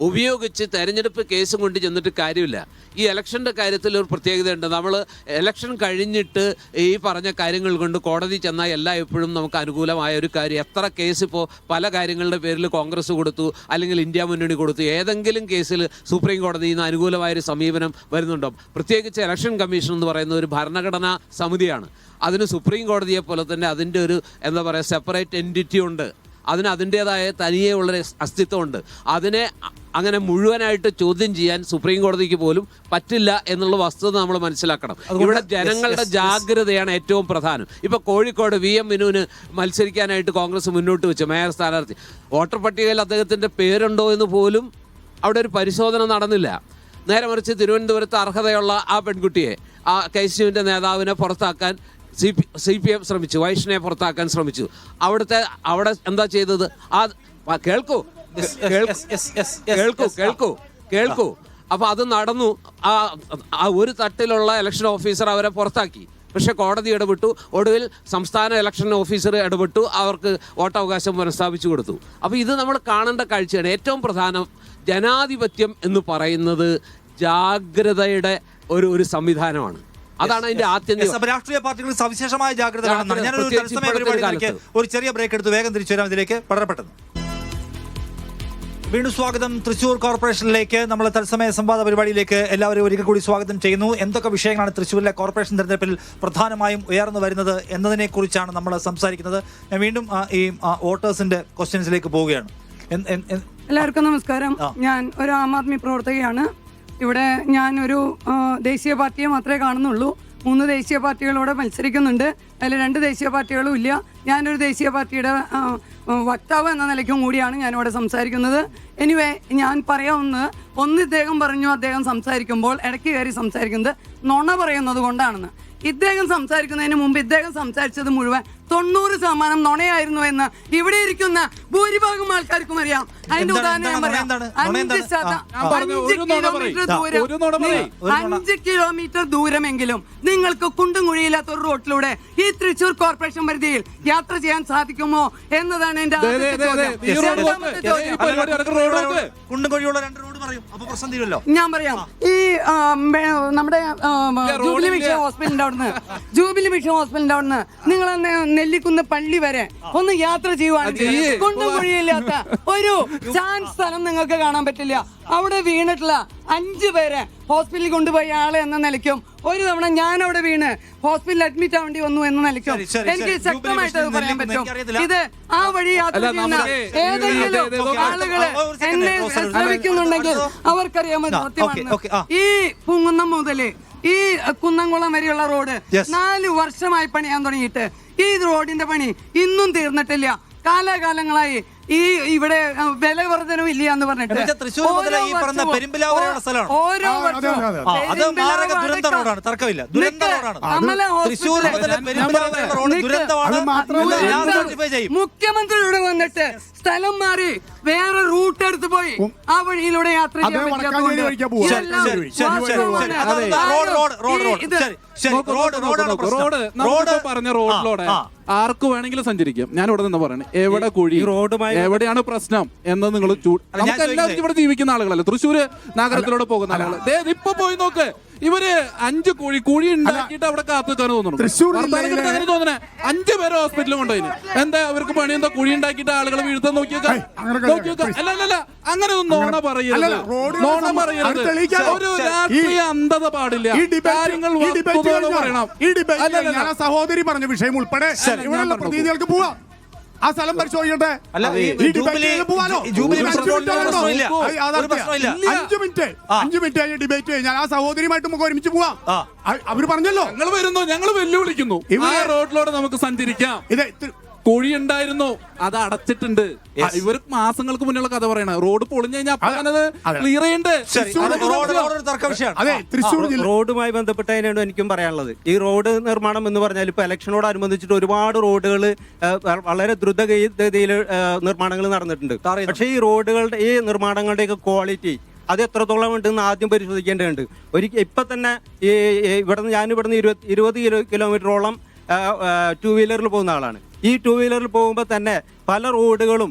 ഉപയോഗിച്ച് തെരഞ്ഞെടുപ്പ് കേസും കൊണ്ട് ചെന്നിട്ട് കാര്യമില്ല. ഈ ഇലക്ഷൻ്റെ കാര്യത്തിൽ ഒരു പ്രത്യേകതയുണ്ട്. നമ്മൾ ഇലക്ഷൻ കഴിഞ്ഞിട്ട് ഈ പറഞ്ഞ കാര്യങ്ങൾ കൊണ്ട് കോടതി ചെന്നാൽ എപ്പോഴും നമുക്ക് അനുകൂലമായ ഒരു കാര്യം. എത്ര കേസ് ഇപ്പോൾ പല കാര്യങ്ങളുടെ പേരിൽ കോൺഗ്രസ് കൊടുത്തു, അല്ലെങ്കിൽ ഇന്ത്യ മുന്നണി കൊടുത്തു, ഏതെങ്കിലും കേസിൽ സുപ്രീം കോടതിയിൽ നിന്ന് അനുകൂലമായൊരു സമീപനം വരുന്നുണ്ടോ? പ്രത്യേകിച്ച് ഇലക്ഷൻ കമ്മീഷൻ എന്ന് പറയുന്ന ഒരു ഭരണഘടനാ സമിതിയാണ്. അതിന് സുപ്രീം കോടതിയെ പോലെ തന്നെ അതിൻ്റെ ഒരു എന്താ പറയുക സെപ്പറേറ്റ് എൻറ്റിറ്റി ഉണ്ട്. അതിന് അതിൻ്റേതായ തനിയെ ഉള്ളൊരു അസ്തിത്വമുണ്ട്. അതിനെ അങ്ങനെ മുഴുവനായിട്ട് ചോദ്യം ചെയ്യാൻ സുപ്രീം കോടതിക്ക് പോലും പറ്റില്ല എന്നുള്ള വസ്തുത നമ്മൾ മനസ്സിലാക്കണം. ഇവിടെ ജനങ്ങളുടെ ജാഗ്രതയാണ് ഏറ്റവും പ്രധാനം. ഇപ്പോൾ കോഴിക്കോട് VM വിനുവിന് മത്സരിക്കാനായിട്ട് കോൺഗ്രസ് മുന്നോട്ട് വെച്ചു മേയർ സ്ഥാനാർത്ഥി. വോട്ടർ പട്ടികയിൽ അദ്ദേഹത്തിൻ്റെ പേരുണ്ടോ എന്ന് പോലും അവിടെ ഒരു പരിശോധന നടന്നില്ല. നേരെ മറിച്ച് തിരുവനന്തപുരത്ത് അർഹതയുള്ള ആ പെൺകുട്ടിയെ, ആ KCUവിൻ്റെ നേതാവിനെ പുറത്താക്കാൻ CPM ശ്രമിച്ചു, വൈഷ്ണയെ പുറത്താക്കാൻ ശ്രമിച്ചു. അവിടെ എന്താ ചെയ്തത്? കേൾക്കൂ. അപ്പൊ അത് നടന്നു. ആ ഒരു തട്ടിലുള്ള ഇലക്ഷൻ ഓഫീസർ അവരെ പുറത്താക്കി. പക്ഷെ കോടതി ഇടപെട്ടു. ഒടുവിൽ സംസ്ഥാന ഇലക്ഷൻ ഓഫീസർ ഇടപെട്ടു, അവർക്ക് വോട്ടവകാശം പുനഃസ്ഥാപിച്ചു കൊടുത്തു. അപ്പോൾ ഇത് നമ്മൾ കാണേണ്ട കാഴ്ചയാണ്. ഏറ്റവും പ്രധാനം, ജനാധിപത്യം എന്ന് പറയുന്നത് ജാഗ്രതയുടെ ഒരു സംവിധാനമാണ്. അതാണ് അതിന്റെ ആത്യന്തികം. രാഷ്ട്രീയ പാർട്ടികൾ സവിശേഷമായ ജാഗ്രത വേണമെന്നാണ്. ഞാനൊരു തത്സമയ പരിപാടിയിലേക്ക് ഒരു ചെറിയ ബ്രേക്ക് എടുത്ത് വേഗം തിരിച്ചു വരാം ഇതിലേക്ക് വളരെ പെട്ടെന്ന്. വീണ്ടും സ്വാഗതം തൃശ്ശൂർ കോർപ്പറേഷനിലേക്ക്. നമ്മൾ തത്സമയ സംവാദ പരിപാടിയിലേക്ക് എല്ലാവരും ഒരിക്കൽ കൂടി സ്വാഗതം ചെയ്യുന്നു. എന്തൊക്കെ വിഷയങ്ങളാണ് തൃശ്ശൂരിലെ കോർപ്പറേഷൻ തെരഞ്ഞെടുപ്പിൽ പ്രധാനമായും ഉയർന്നു വരുന്നത് എന്നതിനെ കുറിച്ചാണ് നമ്മൾ സംസാരിക്കുന്നത്. ഞാൻ വീണ്ടും ഈ വോട്ടേഴ്സിന്റെ ക്വസ്റ്റ്യൻസിലേക്ക് പോവുകയാണ്. എല്ലാവർക്കും നമസ്കാരം. ഞാൻ ഒരു ആം ആദ്മി പ്രവർത്തകയാണ്. ഇവിടെ ഞാനൊരു ദേശീയ പാർട്ടിയെ മാത്രമേ കാണുന്നുള്ളൂ. 3 ദേശീയ പാർട്ടികളോടെ മത്സരിക്കുന്നുണ്ട്. അതിൽ 2 ദേശീയ പാർട്ടികളും ഇല്ല. ഞാനൊരു ദേശീയ പാർട്ടിയുടെ വക്താവ് എന്ന നിലയ്ക്കും കൂടിയാണ് ഞാനിവിടെ സംസാരിക്കുന്നത്. എനിവേ, ഞാൻ പറയാവുന്നത് ഇദ്ദേഹം പറഞ്ഞു, അദ്ദേഹം സംസാരിക്കുമ്പോൾ ഇടയ്ക്ക് കയറി സംസാരിക്കുന്നത് നുണ പറയുന്നത് കൊണ്ടാണെന്ന്. ഇദ്ദേഹം സംസാരിക്കുന്നതിന് മുമ്പ് ഇദ്ദേഹം സംസാരിച്ചത് മുഴുവൻ 90% നുണയായിരുന്നു എന്ന് ഇവിടെ ഇരിക്കുന്ന ഭൂരിഭാഗം ആൾക്കാർക്കും അറിയാം. അതിന്റെ ഉദാഹരണം ഞാൻ പറയാം. 5 കിലോമീറ്റർ ദൂരമെങ്കിലും നിങ്ങൾക്ക് കുണ്ടും കുഴിയില്ലാത്ത ഒരു റോഡിലൂടെ ഈ തൃശ്ശൂർ കോർപ്പറേഷൻ പരിധിയിൽ യാത്ര ചെയ്യാൻ സാധിക്കുമോ എന്നതാണ് എന്റെ ഞാൻ പറയാം. ഈ നമ്മുടെ ജൂബിലി മിഷൻ ഹോസ്പിറ്റലിന്റെ അവിടുന്ന് നിങ്ങൾ നെല്ലിക്കുന്ന് പള്ളി വരെ ഒന്ന് യാത്ര ചെയ്യുവാണെങ്കിൽ കുണ്ടും കുഴിയില്ലാത്ത ഒരു ചാൻസ് സ്ഥലം നിങ്ങൾക്ക് കാണാൻ പറ്റില്ല. അവിടെ വീണിട്ടുള്ള 5 പേരെ ഹോസ്പിറ്റലിൽ കൊണ്ടുപോയ ആള് എന്ന നിലയ്ക്കും ഒരു തവണ ഞാൻ അവിടെ വീണ് ഹോസ്പിറ്റലിൽ അഡ്മിറ്റ് ആവേണ്ടി വന്നു എന്ന നിലയ്ക്കും എനിക്ക് ശക്തമായിട്ട് അത് പറയാൻ പറ്റും. ഇത് ആ വഴി യാത്ര ചെയ്യുന്ന ഏതെങ്കിലും ആളുകള് എന്നെ ശ്രമിക്കുന്നുണ്ടെങ്കിൽ അവർക്കറിയാമോ സത്യമാണ്. ഈ പൂങ്കുന്നം മുതല് ഈ കുന്നംകുളം വരെയുള്ള റോഡ് Yes. 4 വർഷമായി പണിയാൻ തുടങ്ങിയിട്ട് ഈ റോഡിന്റെ പണി ഇന്നും തീർന്നിട്ടില്ല. കാലാകാലങ്ങളായി ഈ ഇവിടെ വില വർധനവില്ല എന്ന് പറഞ്ഞിട്ട് തൃശ്ശൂർ മുതൽ ഈ പറഞ്ഞ പെരുമ്പിലാവ് വരെയുള്ള സ്ഥലമാണ്. ഓരോ വർഷവും അത് മാരക ദുരന്ത റോഡാണ്, തർക്കമില്ല, ദുരന്ത റോഡാണ്. തൃശ്ശൂർ മുതൽ പെരുമ്പിലാവ് വരെയുള്ള റോഡ് ദുരന്തമാണ്. ഞാൻ സർട്ടിഫൈ ചെയ്യും. മുഖ്യമന്ത്രി ഇവിടെ വന്നിട്ട് സ്ഥലം മാറി വേറെ റൂട്ട് എടുത്ത് പോയി ആ വഴിയിലൂടെ യാത്ര ചെയ്യാൻ അദ്ദേഹം വടക്കാഞ്ചേരി വഴിക്കാ പോവാ. റോഡ് നമ്മളിപ്പോ പറഞ്ഞ റോഡിലൂടെ ആർക്ക് വേണമെങ്കിലും സഞ്ചരിക്കാം. ഞാൻ ഇവിടെ നിന്ന് പറയണേ, എവിടെ കുഴി, എവിടെയാണ് പ്രശ്നം എന്ന് നിങ്ങൾ നമുക്ക് എല്ലാവർക്കും ഇവിടെ ജീവിക്കുന്ന ആളുകളല്ലേ, തൃശ്ശൂര് നഗരത്തിലൂടെ പോകുന്ന ആളുകൾ. ഇപ്പൊ പോയി നോക്ക്, ഇവര് 5 കുഴി ഉണ്ടാക്കിയിട്ട് അവിടെ കാത്തുനിൽക്കാൻ തോന്നുന്നു. അങ്ങനെ തോന്നണേ 5 പേര് ഹോസ്പിറ്റലിൽ കൊണ്ടുപോയി. എന്താ അവർക്ക് പണി? എന്താ കുഴി ഉണ്ടാക്കിയിട്ട് ആളുകൾ വീഴ്ത്താൻ നോക്കിയേക്കാം. അല്ല അങ്ങനെ ഒന്നും നോണ പറയരുത്, നോണ പറയരുത്. ഒരു രാഷ്ട്രീയ അന്ധത പാടില്ല. കാര്യങ്ങൾ പറയണം. സഹോദരി പറഞ്ഞ വിഷയം ഉൾപ്പെടെ ഇവിടെയുള്ള പ്രതിനിധികൾക്ക് പോവാം. ആ സ്ഥലം പരിശോധിക്കട്ടെ. 5 മിനിറ്റ് കഴിഞ്ഞ് ഡിബേറ്റ് കഴിഞ്ഞാൽ ആ സഹോദരിയുമായിട്ട് നമുക്ക് ഒരുമിച്ച് പോവാം. അവര് പറഞ്ഞല്ലോ ഞങ്ങൾ വരുന്നു, ഞങ്ങൾ വെല്ലുവിളിക്കുന്നു. ഈ റോഡിലൂടെ നമുക്ക് സഞ്ചരിക്കാം. കുഴി ഉണ്ടായിരുന്നു, അത് അടച്ചിട്ടുണ്ട്. ഇവർ മാസങ്ങൾക്ക് മുന്നുള്ള കഥ പറയണ റോഡ് പൊളിഞ്ഞു കഴിഞ്ഞാൽ ക്ലിയർ ചെയ്യണ്ട്. റോഡുമായി ബന്ധപ്പെട്ടതിനാണ് എനിക്കും പറയാനുള്ളത്. ഈ റോഡ് നിർമ്മാണം എന്ന് പറഞ്ഞാൽ ഇപ്പൊ ഇലക്ഷനോടനുബന്ധിച്ചിട്ട് ഒരുപാട് റോഡുകൾ വളരെ ദ്രുതഗതിയിൽ നിർമ്മാണങ്ങൾ നടന്നിട്ടുണ്ട്. പക്ഷേ ഈ റോഡുകളുടെ ഈ നിർമ്മാണങ്ങളുടെയൊക്കെ ക്വാളിറ്റി അത് എത്രത്തോളം ഉണ്ടെന്ന് ആദ്യം പരിശോധിക്കേണ്ടതുണ്ട്. ഇപ്പൊ തന്നെ ഞാനിവിടുന്ന് 20 കിലോമീറ്ററോളം 2 വീലറിൽ പോകുന്ന ആളാണ്. ഈ 2 വീലറിൽ പോകുമ്പോൾ തന്നെ പല റോഡുകളും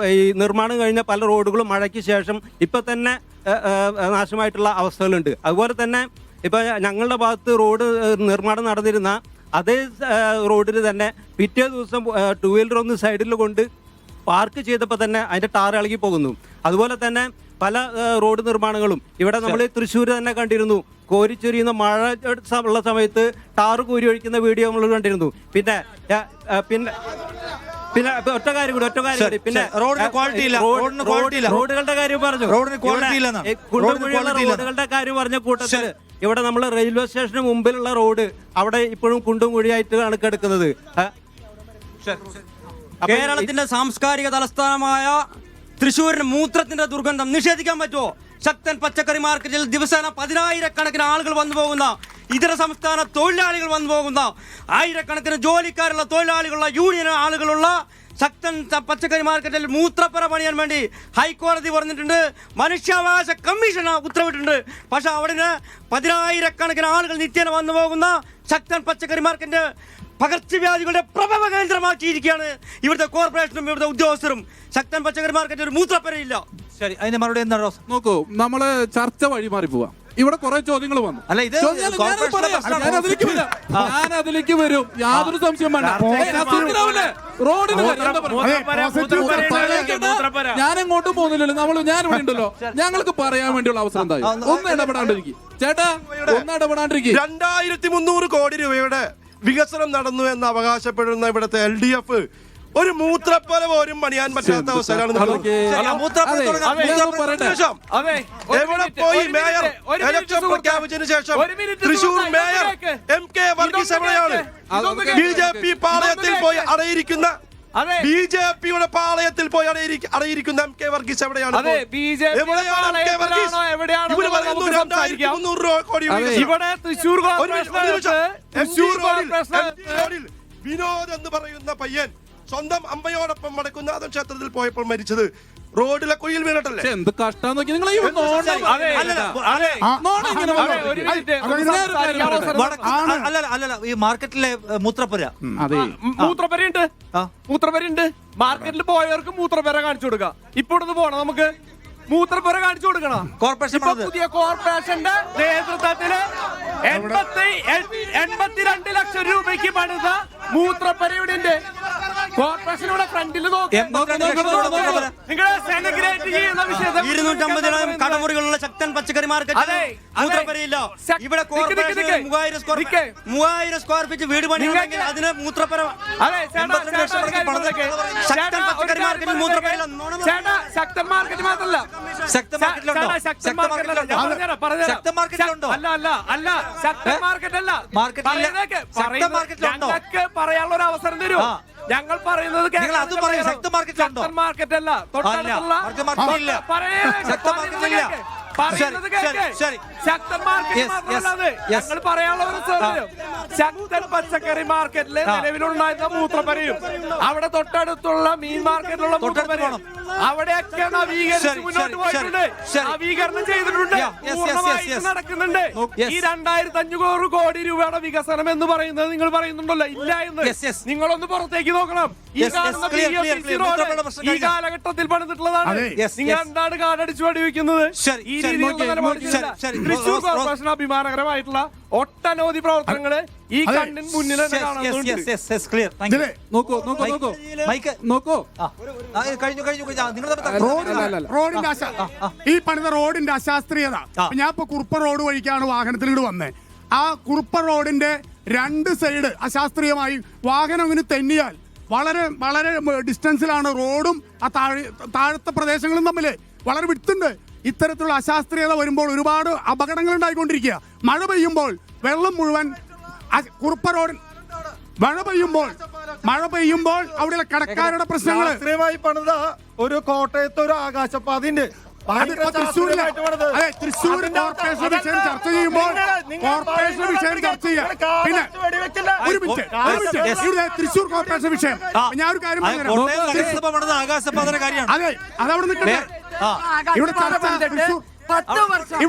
ഈ നിർമ്മാണം കഴിഞ്ഞ പല റോഡുകളും മഴയ്ക്ക് ശേഷം ഇപ്പൊ തന്നെ നാശമായിട്ടുള്ള അവസ്ഥകളുണ്ട്. അതുപോലെ തന്നെ ഇപ്പൊ ഞങ്ങളുടെ ഭാഗത്ത് റോഡ് നിർമ്മാണം നടന്നിരുന്ന അതേ റോഡിൽ തന്നെ പിറ്റേ ദിവസം 2 വീലർ ഒന്ന് സൈഡിൽ കൊണ്ട് പാർക്ക് ചെയ്തപ്പോൾ തന്നെ അതിന്റെ ടാർ ഇളകി പോകുന്നു. അതുപോലെ തന്നെ പല റോഡ് നിർമ്മാണങ്ങളും ഇവിടെ നമ്മൾ തൃശ്ശൂർ തന്നെ കണ്ടിരുന്നു. കോരിച്ചൊരിയുന്ന മഴ ഉള്ള സമയത്ത് ടാറ് കോരി ഒഴിക്കുന്ന വീഡിയോ നമ്മൾ കണ്ടിരുന്നു. പിന്നെ ഒറ്റ കാര്യം കൂടി പിന്നെ റോഡുകളുടെ കാര്യം പറഞ്ഞു. റോഡുകളുടെ കാര്യം പറഞ്ഞ കൂട്ടത്തിൽ ഇവിടെ നമ്മൾ റെയിൽവേ സ്റ്റേഷന് മുമ്പിലുള്ള റോഡ് അവിടെ ഇപ്പോഴും കുണ്ടും കുഴിയായിട്ടാണ് കിടക്കുന്നത്. കേരളത്തിന്റെ സാംസ്കാരിക തലസ്ഥാനമായ തൃശ്ശൂരിന് മൂത്രത്തിന്റെ ദുർഗന്ധം നിഷേധിക്കാൻ പറ്റുമോ? ശക്തൻ പച്ചക്കറി മാർക്കറ്റിൽ ദിവസേന 10,000-കണക്കിന് ആളുകൾ വന്നു പോകുന്ന, ഇതര സംസ്ഥാന തൊഴിലാളികൾ വന്നു പോകുന്ന, ആയിരക്കണക്കിന് ജോലിക്കാരുള്ള തൊഴിലാളികളുള്ള യൂണിയൻ ആളുകളുള്ള ശക്തൻ പച്ചക്കറി മാർക്കറ്റിൽ മൂത്രപ്പുര പണിയാൻ വേണ്ടി ഹൈക്കോടതി പറഞ്ഞിട്ടുണ്ട്. മനുഷ്യാവകാശ കമ്മീഷൻ ഉത്തരവിട്ടിട്ടുണ്ട്. പക്ഷെ അവിടെ 10,000-കണക്കിന് ആളുകൾ നിത്യേന വന്നു പോകുന്ന ശക്തൻ പച്ചക്കറി മാർക്കറ്റ് പകർച്ചവ്യാധികളുടെ പ്രഭവ കേന്ദ്രമാക്കിയിരിക്കുകയാണ് ഇവിടുത്തെ കോർപ്പറേഷനും ഇവിടുത്തെ ഉദ്യോഗസ്ഥരും. ശക്തൻ പച്ചക്കറി മാർക്കറ്റ് ഒരു മൂത്രപ്പുരയില്ല. ശരി, അതിന്റെ മറുപടി എന്താണ്? നോക്കൂ, നമ്മള് ചർച്ച വഴി മാറി പോവാം. ഇവിടെ കുറെ ചോദ്യങ്ങൾ വന്നു. അല്ല, ഇത് ഞാൻ അതിലേക്ക് വരും, യാതൊരു സംശയം വേണ്ട. റോഡിന് ഞാൻ എങ്ങോട്ടും പോകുന്നില്ലല്ലോ. ഞാനിവിടെ ഉണ്ടല്ലോ. ഞങ്ങൾക്ക് പറയാൻ വേണ്ടിയുള്ള അവസരം എന്തായി? ഒന്ന് ഇടപെടാണ്ടിരിക്കും ചേട്ടാ, ഒന്ന് ഇടപെടാണ്ടിരിക്കും. 2300 കോടി രൂപയുടെ വികസനം നടന്നു എന്ന് അവകാശപ്പെടുന്ന ഇവിടുത്തെ LDF ഒരു മൂത്രപ്പുര പോലും പണിയാൻ പറ്റാത്ത അവസ്ഥയിലാണ്. എവിടെ പോയി മേയർ? ഇലക്ഷൻ പ്രഖ്യാപിച്ചതിന് ശേഷം തൃശൂർ മേയർ MK വർഗീസ് എവിടെയാണ്? BJP പാളയത്തിൽ പോയി അടയിരിക്കുന്ന BJPയുടെ പാളയത്തിൽ പോയി അടയിരിക്കുന്ന MK വർഗീസ് എവിടെയാണ്? ഇവര് പറയുന്നു 2300 കോടി വിനോദ് എന്ന് പറയുന്ന പയ്യൻ സ്വന്തം അമ്മയോടൊപ്പം വടക്കുംനാഥൻ ക്ഷേത്രത്തിൽ പോയപ്പോൾ മരിച്ചത് റോഡിലെ കുഴിയിൽ വീണിട്ടല്ലേ? എന്ത് കഷ്ടം നോക്കി നിങ്ങൾ. ഈ മാർക്കറ്റിലെ മൂത്രപ്പുരയുണ്ട്. മാർക്കറ്റിൽ പോയവർക്ക് മൂത്രപ്പുര കാണിച്ചു കൊടുക്കാം. ഇപ്പോഴൊന്ന് പോണം, നമുക്ക് മൂത്രപ്പുര കാണിച്ചു കൊടുക്കണം. പുതിയ കോർപ്പറേഷന്റെ നേതൃത്വത്തില് 82 ലക്ഷം രൂപയ്ക്ക് പണിത മൂത്രപ്പുര ഇവിടെ ഉണ്ട്. കോർപ്പറേഷൻ ഇവിടെ ഫ്രണ്ടിൽ നോക്കി നിങ്ങളെ സെലിബ്രേറ്റ് ചെയ്യുന്ന വിഷയത്തെ 250 കടമുറികളുള്ള ശക്തൻ പച്ചക്കറി മാർക്കറ്റ് മൂത്രപ്പരയില്ല. ഇവിടെ കോർപ്പറേഷൻ 3000 സ്ക്വയർ ഫീറ്റ് വീട് പണിയുണ്ടെങ്കിൽ അതിന് മൂത്രപ്പര ശക്തൻ പച്ചക്കറി മാർക്കറ്റിൽ മൂത്രപ്പരയില്ല. ശക്തൻ മാർക്കറ്റ് മാത്രമല്ല ശക്തൻ മാർക്കറ്റിലുണ്ടോ? ശക്തൻ മാർക്കറ്റിലുണ്ടോ? ശക്തൻ മാർക്കറ്റിലുണ്ടോ? അല്ല ശക്തൻ മാർക്കറ്റ് അല്ല. ഞങ്ങൾക്ക് പറയാനുള്ള ഒരു അവസരം തരൂ. ഞങ്ങൾ പറയുന്നത് നിങ്ങൾ അത് പറയൂ. ശക്തൻ മാർക്കറ്റിലുണ്ടോ? ശക്തൻ മാർക്കറ്റ് അല്ല, തൊട്ടടുത്തുള്ള ശക്തൻ മാർക്കറ്റിലില്ല. പറയുന്നത് കേൾക്ക്. ശക്തൻ മാർക്കറ്റ് മാത്രമല്ലാതെ ഞങ്ങൾ പറയാനുള്ള ഒരു സൗകര്യം ശക്തൻ പച്ചക്കറി മാർക്കറ്റില് നിലവിലുണ്ടായിരുന്ന മൂത്രപ്പരയും അവിടെ തൊട്ടടുത്തുള്ള മീൻ മാർക്കറ്റിലുള്ള മൂത്രപ്പരയും അവിടെയൊക്കെ നവീകരിച്ച് മുന്നോട്ട് പോയിട്ടുണ്ട്. നവീകരണം ചെയ്തിട്ടുണ്ട്, പൂർണ്ണമായിട്ട് നടക്കുന്നുണ്ട്. ഈ 2500 കോടി രൂപയുടെ വികസനം എന്ന് പറയുന്നത് നിങ്ങൾ പറയുന്നുണ്ടല്ലോ, ഇല്ല എന്ന് നിങ്ങളൊന്ന് പുറത്തേക്ക് നോക്കണം. ഈ കാണുന്ന BFCC റോഡ് ഈ കാലഘട്ടത്തിൽ പണിതിട്ടുള്ളതാണ്. നിങ്ങൾ എന്താണ് കാടടിച്ചു വെടിവെക്കുന്നത്? ഈ രീതിയിലുള്ള നിലപാടില്ല. തൃശ്ശൂർ കോർപ്പറേഷൻ അഭിമാനകരമായിട്ടുള്ള ഒട്ടനവധി പ്രവർത്തനങ്ങള് ഈ കണ്ണിന് മുന്നിൽ തന്നെ കാണുന്നുണ്ട്. ഈ പണിത റോഡിന്റെ അശാസ്ത്രീയത. ഞാൻ ഇപ്പൊ കുറുപ്പ റോഡ് വഴിക്കാണ് വാഹനത്തിലൂടെ വന്നത്. ആ കുറുപ്പ റോഡിന്റെ 2 സൈഡ് അശാസ്ത്രീയമായി വാഹനം ഇങ്ങനെ തെന്നിയാൽ വളരെ വളരെ ഡിസ്റ്റൻസിലാണ് റോഡും ആ താഴത്തെ പ്രദേശങ്ങളും തമ്മിൽ വളരെ വിട്ടുണ്ട്. ഇത്തരത്തിലുള്ള അശാസ്ത്രീയത വരുമ്പോൾ ഒരുപാട് അപകടങ്ങൾ ഉണ്ടായിക്കൊണ്ടിരിക്കുക. മഴ പെയ്യുമ്പോൾ വെള്ളം മുഴുവൻ കുറുപ്പ റോഡ് മഴ പെയ്യുമ്പോൾ അവിടെയുള്ള കടക്കാരുടെ പ്രശ്നങ്ങൾ പണിത ഒരു കോട്ടയത്ത് ഒരു ആകാശപാതയുണ്ട്. തൃശ്ശൂർ കോർപ്പറേഷൻ വിഷയം ചർച്ച ചെയ്യുമ്പോൾ കോർപ്പറേഷൻ വിഷയം ചർച്ച ചെയ്യാം. പിന്നെ ഒരു മിനിറ്റ്, തൃശ്ശൂർ കോർപ്പറേഷൻ വിഷയം ഞാൻ ഒരു കാര്യം പറഞ്ഞുതരാം. ആകാശപാതയുടെ കാര്യമാണ്. അതെ, അതവിടെ നിൽക്കട്ടെ. ഇവിടെ 10 വർഷം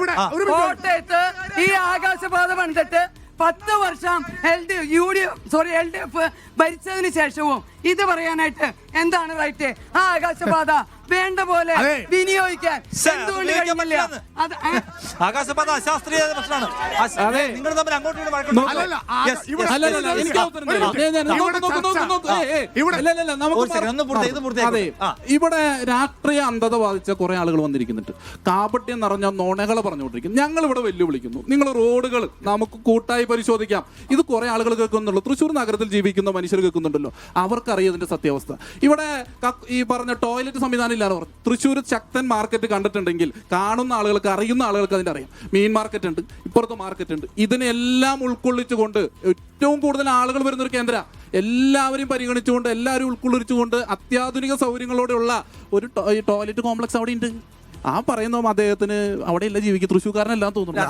കോട്ടയത്ത് ഈ ആകാശപാത പണിതിട്ട് 10 വർഷം LDF ഭരിച്ചതിന് ശേഷവും ഇത് പറയാനായിട്ട് എന്താണ് റൈറ്റ്? ആ ആകാശപാത വേണ്ട പോലെ വിനിയോഗിക്കാൻ എന്തുകൊണ്ട് കഴിഞ്ഞില്ല? ആകാശപാത അശാസ്ത്രീയ പ്രശ്നമാണ്. നിങ്ങൾ തമ്മിൽ അങ്ങോട്ടും ഇവിടെ രാഷ്ട്രീയ അന്ധത ബാധിച്ച കുറെ ആളുകൾ വന്നിരിക്കുന്നുണ്ട്. കാപട്യം നിറഞ്ഞ നുണകളെ പറഞ്ഞുകൊണ്ടിരിക്കുന്നു. ഞങ്ങൾ ഇവിടെ വെല്ലുവിളിക്കുന്നു. നിങ്ങൾ റോഡുകൾ നമുക്ക് കൂട്ടായി പരിശോധിക്കാം. ഇത് കുറെ ആളുകൾ കേൾക്കുന്നുള്ളൂ. തൃശ്ശൂർ നഗരത്തിൽ ജീവിക്കുന്ന മനുഷ്യർ കേൾക്കുന്നുണ്ടല്ലോ. അവർക്കറിയാം ഇതിന്റെ സത്യാവസ്ഥ. ഇവിടെ ഈ പറഞ്ഞ ടോയ്ലറ്റ് സംവിധാനം ഇല്ലാതെ പറഞ്ഞു. തൃശ്ശൂർ ശക്തൻ മാർക്കറ്റ് കണ്ടിട്ടുണ്ടെങ്കിൽ കാണുന്ന ആളുകൾക്ക്, അറിയുന്ന ആളുകൾക്ക് അതിന്റെ അറിയാം. മീൻ മാർക്കറ്റ് ഉണ്ട്, ഇപ്പുറത്ത് മാർക്കറ്റ് ഉണ്ട്. ഇതിനെല്ലാം ഉൾക്കൊള്ളിച്ചുകൊണ്ട് ഏറ്റവും കൂടുതൽ ആളുകൾ വരുന്നൊരു കേന്ദ്ര, എല്ലാവരെയും പരിഗണിച്ചുകൊണ്ട് എല്ലാവരും ഉൾക്കൊള്ളിച്ചുകൊണ്ട് അത്യാധുനിക സൗകര്യങ്ങളോടെയുള്ള ഒരു ടോയ്ലറ്റ് കോംപ്ലക്സ് അവിടെ ഉണ്ട്. ആ പറയുന്ന അദ്ദേഹത്തിന് അവിടെയല്ല ജീവിക്കും. തൃശ്ശൂർക്കാരനെല്ലാം തോന്നുന്നു.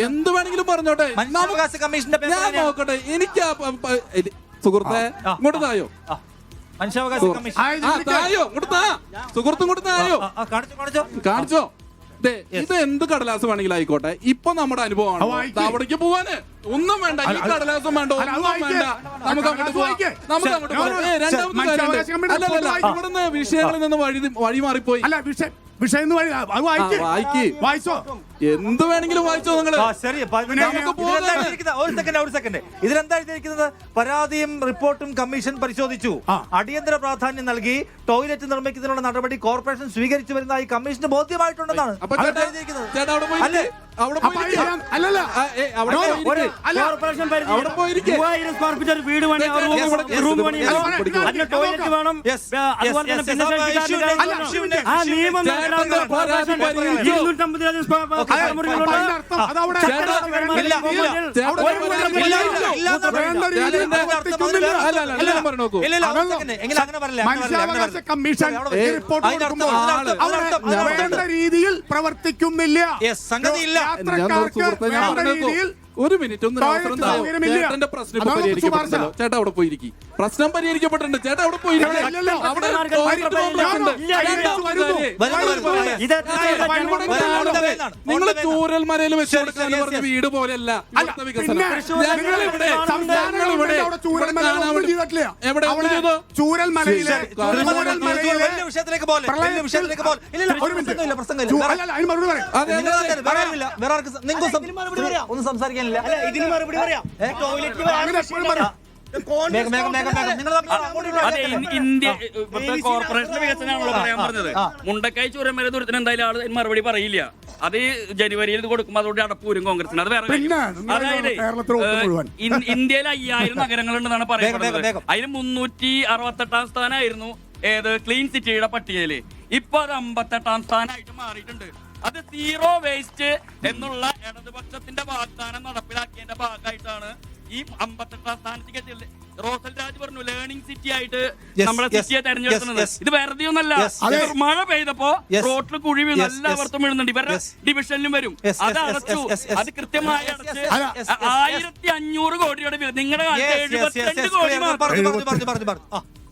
എന്ത് വേണമെങ്കിലും പറഞ്ഞോട്ടെ, ഞാൻ നോക്കട്ടെ. എനിക്ക് സുഹൃത്തെ ഇങ്ങോട്ട് തായോ, സുഹൃത്തും ഇങ്ങോട്ട് തായോ, കാണിച്ചോ. ഇത് എന്ത് കടലാസ് വേണമെങ്കിലും ആയിക്കോട്ടെ. ഇപ്പൊ നമ്മുടെ അനുഭവമാണ് അവിടേക്ക് പോവാന്. ഒന്നും വേണ്ട, ഈ കടലാസം വേണ്ട, ഒന്നും വേണ്ട. നമുക്ക് അങ്ങോട്ട് പോവാം. രണ്ടാമത്തെ കാര്യമുണ്ട്. ഇവിടുന്ന് വിഷയങ്ങളിൽ നിന്ന് വഴി മാറിപ്പോയി. വായിച്ചോ, എന്ത് വേണമെങ്കിലും വായിച്ചോ നിങ്ങൾ. ഒരു സെക്കൻഡ് ഇതിലെന്താ എഴുതിയിരിക്കുന്നത്? പരാതിയും റിപ്പോർട്ടും കമ്മീഷൻ പരിശോധിച്ചു. അടിയന്തര പ്രാധാന്യം നൽകി ടോയ്ലറ്റ് നിർമ്മിക്കുന്നതിനുള്ള നടപടി കോർപ്പറേഷൻ സ്വീകരിച്ചു വരുന്നതായി കമ്മീഷന് ബോധ്യമായിട്ടുണ്ടെന്നാണ് അല്ലേ? വീട് പണി, റൂം പണി, അതിന് ടോയ്ലറ്റ് വേണം. അതുപോലെ തന്നെ നിയമം രീതിയിൽ പ്രവർത്തിക്കുന്നില്ല. സംഗതിയില്ല. ഒരു മിനിറ്റ് ഒന്ന് ചേട്ടന്റെ പ്രശ്നം ഇപ്പൊ പരിഹരിക്കപ്പെട്ടിട്ടുണ്ടല്ലോ. ചേട്ടാ അവിടെ പോയിരിക്കും. പ്രശ്നം പരിഹരിക്കപ്പെട്ടിട്ടുണ്ട്. ചേട്ടാ അവിടെ പോയിരിക്കും. നിങ്ങൾ ചൂരൽമലയിൽ വെച്ച് കൊടുക്കാൻ പറഞ്ഞ വീട് പോലെയല്ല വികസനം. എവിടെ ചൂരൽമലയിലെ ഒന്ന് സംസാരിക്കാൻ ചോദിക്കാനില്ല. ഇതിന് മറുപടി പറയാം. അങ്ങനെ എപ്പോഴും പറയും. അതെ, ഇന്ത്യ ഇപ്പോഴത്തെ കോർപ്പറേഷൻ വികസനമാണല്ലോ പറയാൻ പറഞ്ഞത്. മുണ്ടക്കായി ചുരം വരെ ദൂരത്തിന് എന്തായാലും ആള് മറുപടി പറയില്ല. അത് ജനുവരിയിൽ ഇത് കൊടുക്കുമ്പോൾ അതോടെ അടപ്പൂരും കോൺഗ്രസിന്. അത് വേറെ കാര്യം. അതായത് ഇന്ത്യയിൽ 5000 നഗരങ്ങളുണ്ടെന്നാണ് പറയുന്നത്. അതിൽ 368 സ്ഥാനമായിരുന്നു ഏത് ക്ലീൻ സിറ്റിയുടെ പട്ടികയില്. ഇപ്പൊ അത് 58 സ്ഥാനമായിട്ട് മാറിയിട്ടുണ്ട്. അത് സീറോ വേസ്റ്റ് എന്നുള്ള ഇടതുപക്ഷത്തിന്റെ വാഗ്ദാനം നടപ്പിലാക്കിയതിന്റെ ഭാഗമായിട്ടാണ് ഈ 58 സ്ഥാനത്തേക്ക് എത്തിയത്. റോസൽ രാജ് പറഞ്ഞു ലേണിംഗ് സിറ്റി ആയിട്ട് നമ്മുടെ സിറ്റിയെ തെരഞ്ഞെടുക്കുന്നത്. ഇത് വെറുതെ ഒന്നല്ല. മഴ പെയ്തപ്പോ റോട്ടിൽ കുഴി വീണ് എല്ലാവർക്കും വീഴുന്നുണ്ട്. ഇവരുടെ ഡിവിഷനിലും വരും. അത് അടച്ചു. അത് കൃത്യമായി അടച്ച് 1500 കോടിയുടെ നിങ്ങളുടെ 72 കോടി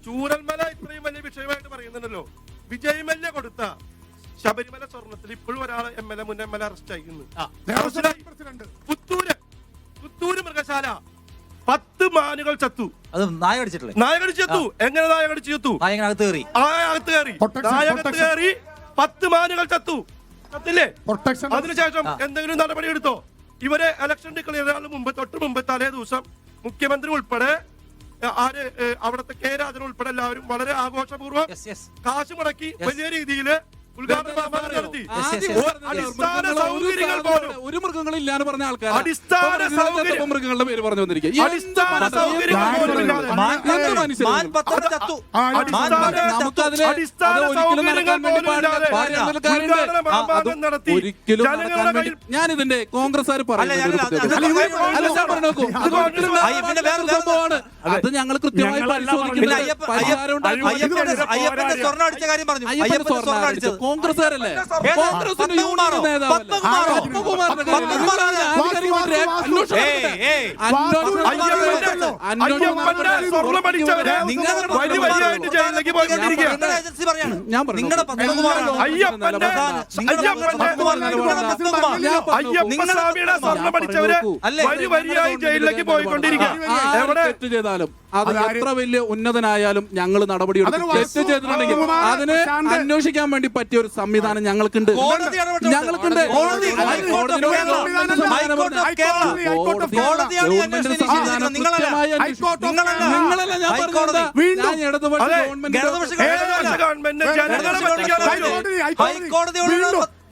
ചൂരൽമല ഇത്രയും വലിയ വിഷയമായിട്ട് പറയുന്നുണ്ടല്ലോ. വിജയ് മല്യ കൊടുത്ത ശബരിമല സ്വർണത്തിൽ ഇപ്പോഴും ഒരാൾ മുൻ എം എൽ എ അറസ്റ്റ് ആയിരുന്നു. പുത്തൂര് മൃഗശാല 10 മാനുകൾ ചത്തു. അത് നായ കടിച്ചിട്ടില്ലേ? നായ കടിച്ചു ചത്തു. എങ്ങനെ നായ കടിച്ചു ചത്തു? നായകത്ത് കയറി നായകത്ത് കയറി 10 മാനുകൾ ചത്തു. ചത്തില്ലേ? അതിനുശേഷം എന്തെങ്കിലും നടപടി എടുത്തോ? ഇവരെ ഇലക്ഷൻ ഡിക്ലെയർ തൊട്ട് മുമ്പ് തലേ ദിവസം മുഖ്യമന്ത്രി ഉൾപ്പെടെ അവിടുത്തെ കെ രാജൻ ഉൾപ്പെടെ എല്ലാവരും വളരെ ആഘോഷപൂർവ്വം കാശ് മുടക്കി വലിയ രീതിയിൽ ഉദ്ഘാടനം നടത്തി. അടിസ്ഥാന സൗകര്യങ്ങൾ പോലും ഒരു മൃഗങ്ങളില്ലാന്ന് പറഞ്ഞ ആൾക്കാർ അടിസ്ഥാന മൃഗങ്ങളുടെ പേര് പറഞ്ഞു വന്നിരിക്കുക. അടിസ്ഥാന സൗകര്യങ്ങൾ പോലും ഇല്ലാതെ നടത്തി. ഞാൻ ഇതിന്റെ കോൺഗ്രസ്സുകാർ പറയുന്നത് അത് ഞങ്ങൾ കൃത്യമായി പരിശോധിക്കുന്നത്. കോൺഗ്രസ്സുകാരല്ലേ? കോൺഗ്രസിന്റെ യൂണിയൻ നേതാവല്ലേ? തെറ്റ് ചെയ്താലും അത് എത്ര വലിയ ഉന്നതനായാലും ഞങ്ങൾ നടപടിയെടുക്കും. തെറ്റ് ചെയ്തിട്ടുണ്ടെങ്കിൽ അതിന് അന്വേഷിക്കാൻ വേണ്ടി പറ്റിയ ഒരു സംവിധാനം ഞങ്ങൾക്കുണ്ട്.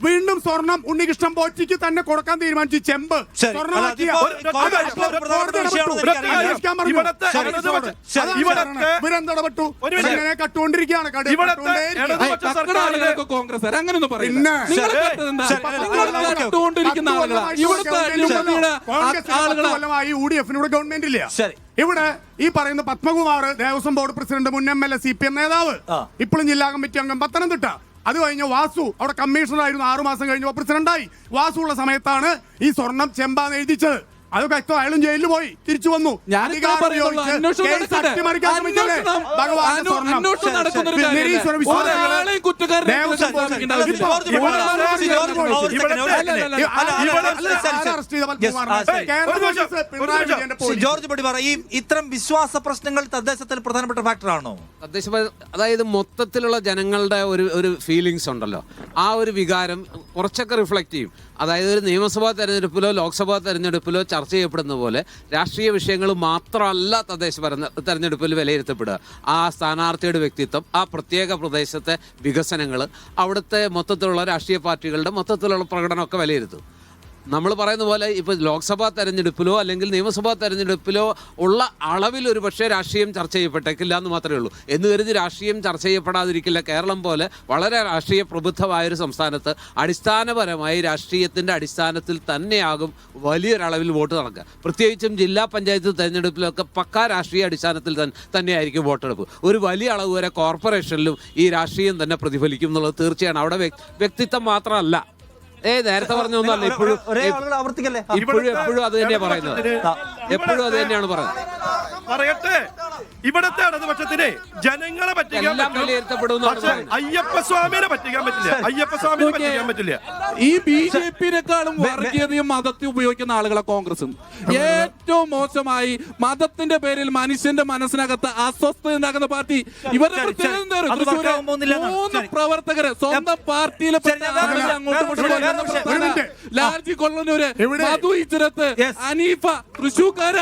വീണ്ടും സ്വർണം ഉണ്ണികൃഷ്ണൻ പോറ്റിക്ക് തന്നെ കൊടുക്കാൻ തീരുമാനിച്ചു. ചെമ്പ് ഇവരെന്തടപെട്ടു കട്ടുകൊണ്ടിരിക്കുകയാണ്. കോൺഗ്രസ് അങ്ങനെയൊന്നും പറയുന്ന കൊല്ലമായി UDF ഗവൺമെന്റ് ഇല്ല. ഇവിടെ ഈ പറയുന്ന പത്മകുമാർ ദേവസ്വം ബോർഡ് പ്രസിഡന്റ്, മുൻ MLA, CPM നേതാവ്, ഇപ്പോഴും ജില്ലാ കമ്മിറ്റി അംഗം പത്തനംതിട്ട. അത് കഴിഞ്ഞ വാസു അവിടെ കമ്മീഷണറായിരുന്നു. 6 മാസം കഴിഞ്ഞപ്പോൾ പ്രസിഡന്റായി. വാസു ഉള്ള സമയത്താണ് ഈ സ്വർണം ചെമ്പാന്ന് എഴുതിച്ചത്. അതൊക്കെ അയാളും ജയിലിൽ പോയി തിരിച്ചു വന്നു. ജോർജ് പടിവാറ, ഈ ഇത്തരം വിശ്വാസ പ്രശ്നങ്ങൾ തദ്ദേശത്തിൽ പ്രധാനപ്പെട്ട ഫാക്ടറാണോ? അതായത് മൊത്തത്തിലുള്ള ജനങ്ങളുടെ ഒരു ഫീലിങ്സ് ഉണ്ടല്ലോ, ആ ഒരു വികാരം കുറച്ചൊക്കെ റിഫ്ലക്ട് ചെയ്യും. അതായത് ഒരു നിയമസഭാ തെരഞ്ഞെടുപ്പിലോ ലോക്സഭാ തെരഞ്ഞെടുപ്പിലോ ചർച്ച ചെയ്യപ്പെടുന്ന പോലെ രാഷ്ട്രീയ വിഷയങ്ങൾ മാത്രമല്ല തദ്ദേശ തെരഞ്ഞെടുപ്പിൽ വിലയിരുത്തപ്പെടുക. ആ സ്ഥാനാർത്ഥിയുടെ വ്യക്തിത്വം, ആ പ്രത്യേക പ്രദേശത്തെ വികസനങ്ങൾ, അവിടുത്തെ മൊത്തത്തിലുള്ള രാഷ്ട്രീയ പാർട്ടികളുടെ മൊത്തത്തിലുള്ള പ്രകടനമൊക്കെ വിലയിരുത്തും. നമ്മൾ പറയുന്ന പോലെ ഇപ്പോൾ ലോക്സഭാ തെരഞ്ഞെടുപ്പിലോ അല്ലെങ്കിൽ നിയമസഭാ തെരഞ്ഞെടുപ്പിലോ ഉള്ള അളവിൽ ഒരു പക്ഷേ രാഷ്ട്രീയം ചർച്ച ചെയ്യപ്പെട്ടേക്കില്ല എന്ന് മാത്രമേ ഉള്ളൂ. എന്ന് കരുതി രാഷ്ട്രീയം ചർച്ച ചെയ്യപ്പെടാതിരിക്കില്ല. കേരളം പോലെ വളരെ രാഷ്ട്രീയ പ്രബുദ്ധമായൊരു സംസ്ഥാനത്ത് അടിസ്ഥാനപരമായി രാഷ്ട്രീയത്തിൻ്റെ അടിസ്ഥാനത്തിൽ തന്നെയാകും വലിയൊരളവിൽ വോട്ട് നടക്കുക. പ്രത്യേകിച്ചും ജില്ലാ പഞ്ചായത്ത് തെരഞ്ഞെടുപ്പിലൊക്കെ പക്കാ രാഷ്ട്രീയ അടിസ്ഥാനത്തിൽ തന്നെയായിരിക്കും വോട്ടെടുപ്പ്. ഒരു വലിയ അളവ് വരെ കോർപ്പറേഷനിലും ഈ രാഷ്ട്രീയം തന്നെ പ്രതിഫലിക്കും എന്നുള്ളത് തീർച്ചയാണ്. അവിടെ വ്യക്തിത്വം മാത്രമല്ല, നേരത്തെ പറഞ്ഞൊന്നുമല്ല, എപ്പോഴും അത് തന്നെയാണ് പറയുന്നത്. എപ്പോഴും അത് തന്നെയാണ് പറയുന്നത്. പറയട്ടെ, ഇവിടത്തെ ഇടതുപക്ഷത്തിന് ജനങ്ങളെ പറ്റിക്കാൻ എല്ലാം പറ്റും. വിലയിരുത്തപ്പെടുന്നു പക്ഷേ അയ്യപ്പസ്വാമിനെ പറ്റിക്കാൻ പറ്റില്ല. അയ്യപ്പസ്വാമിനെ പറ്റിക്കാൻ പറ്റില്ല. ഈ BJP-നെക്കാളും വർഗീയതയും മതത്തെ ഉപയോഗിക്കുന്ന ആളുകളെ കോൺഗ്രസും ഏറ്റവും മോശമായി മതത്തിന്റെ പേരിൽ മനുഷ്യന്റെ മനസ്സിനകത്ത് അസ്വസ്ഥത ഉണ്ടാക്കുന്ന പാർട്ടി ഇവരുടെ പ്രത്യേകത എന്താ അറിയോ? തൃശ്ശൂര് 3 പ്രവർത്തകര് സ്വന്തം പാർട്ടിയിലെ ലാൽജി കൊള്ളനൂര്, മധു ഇച്ചരത്ത്, അനീഫ, തൃശ്ശൂർക്കാര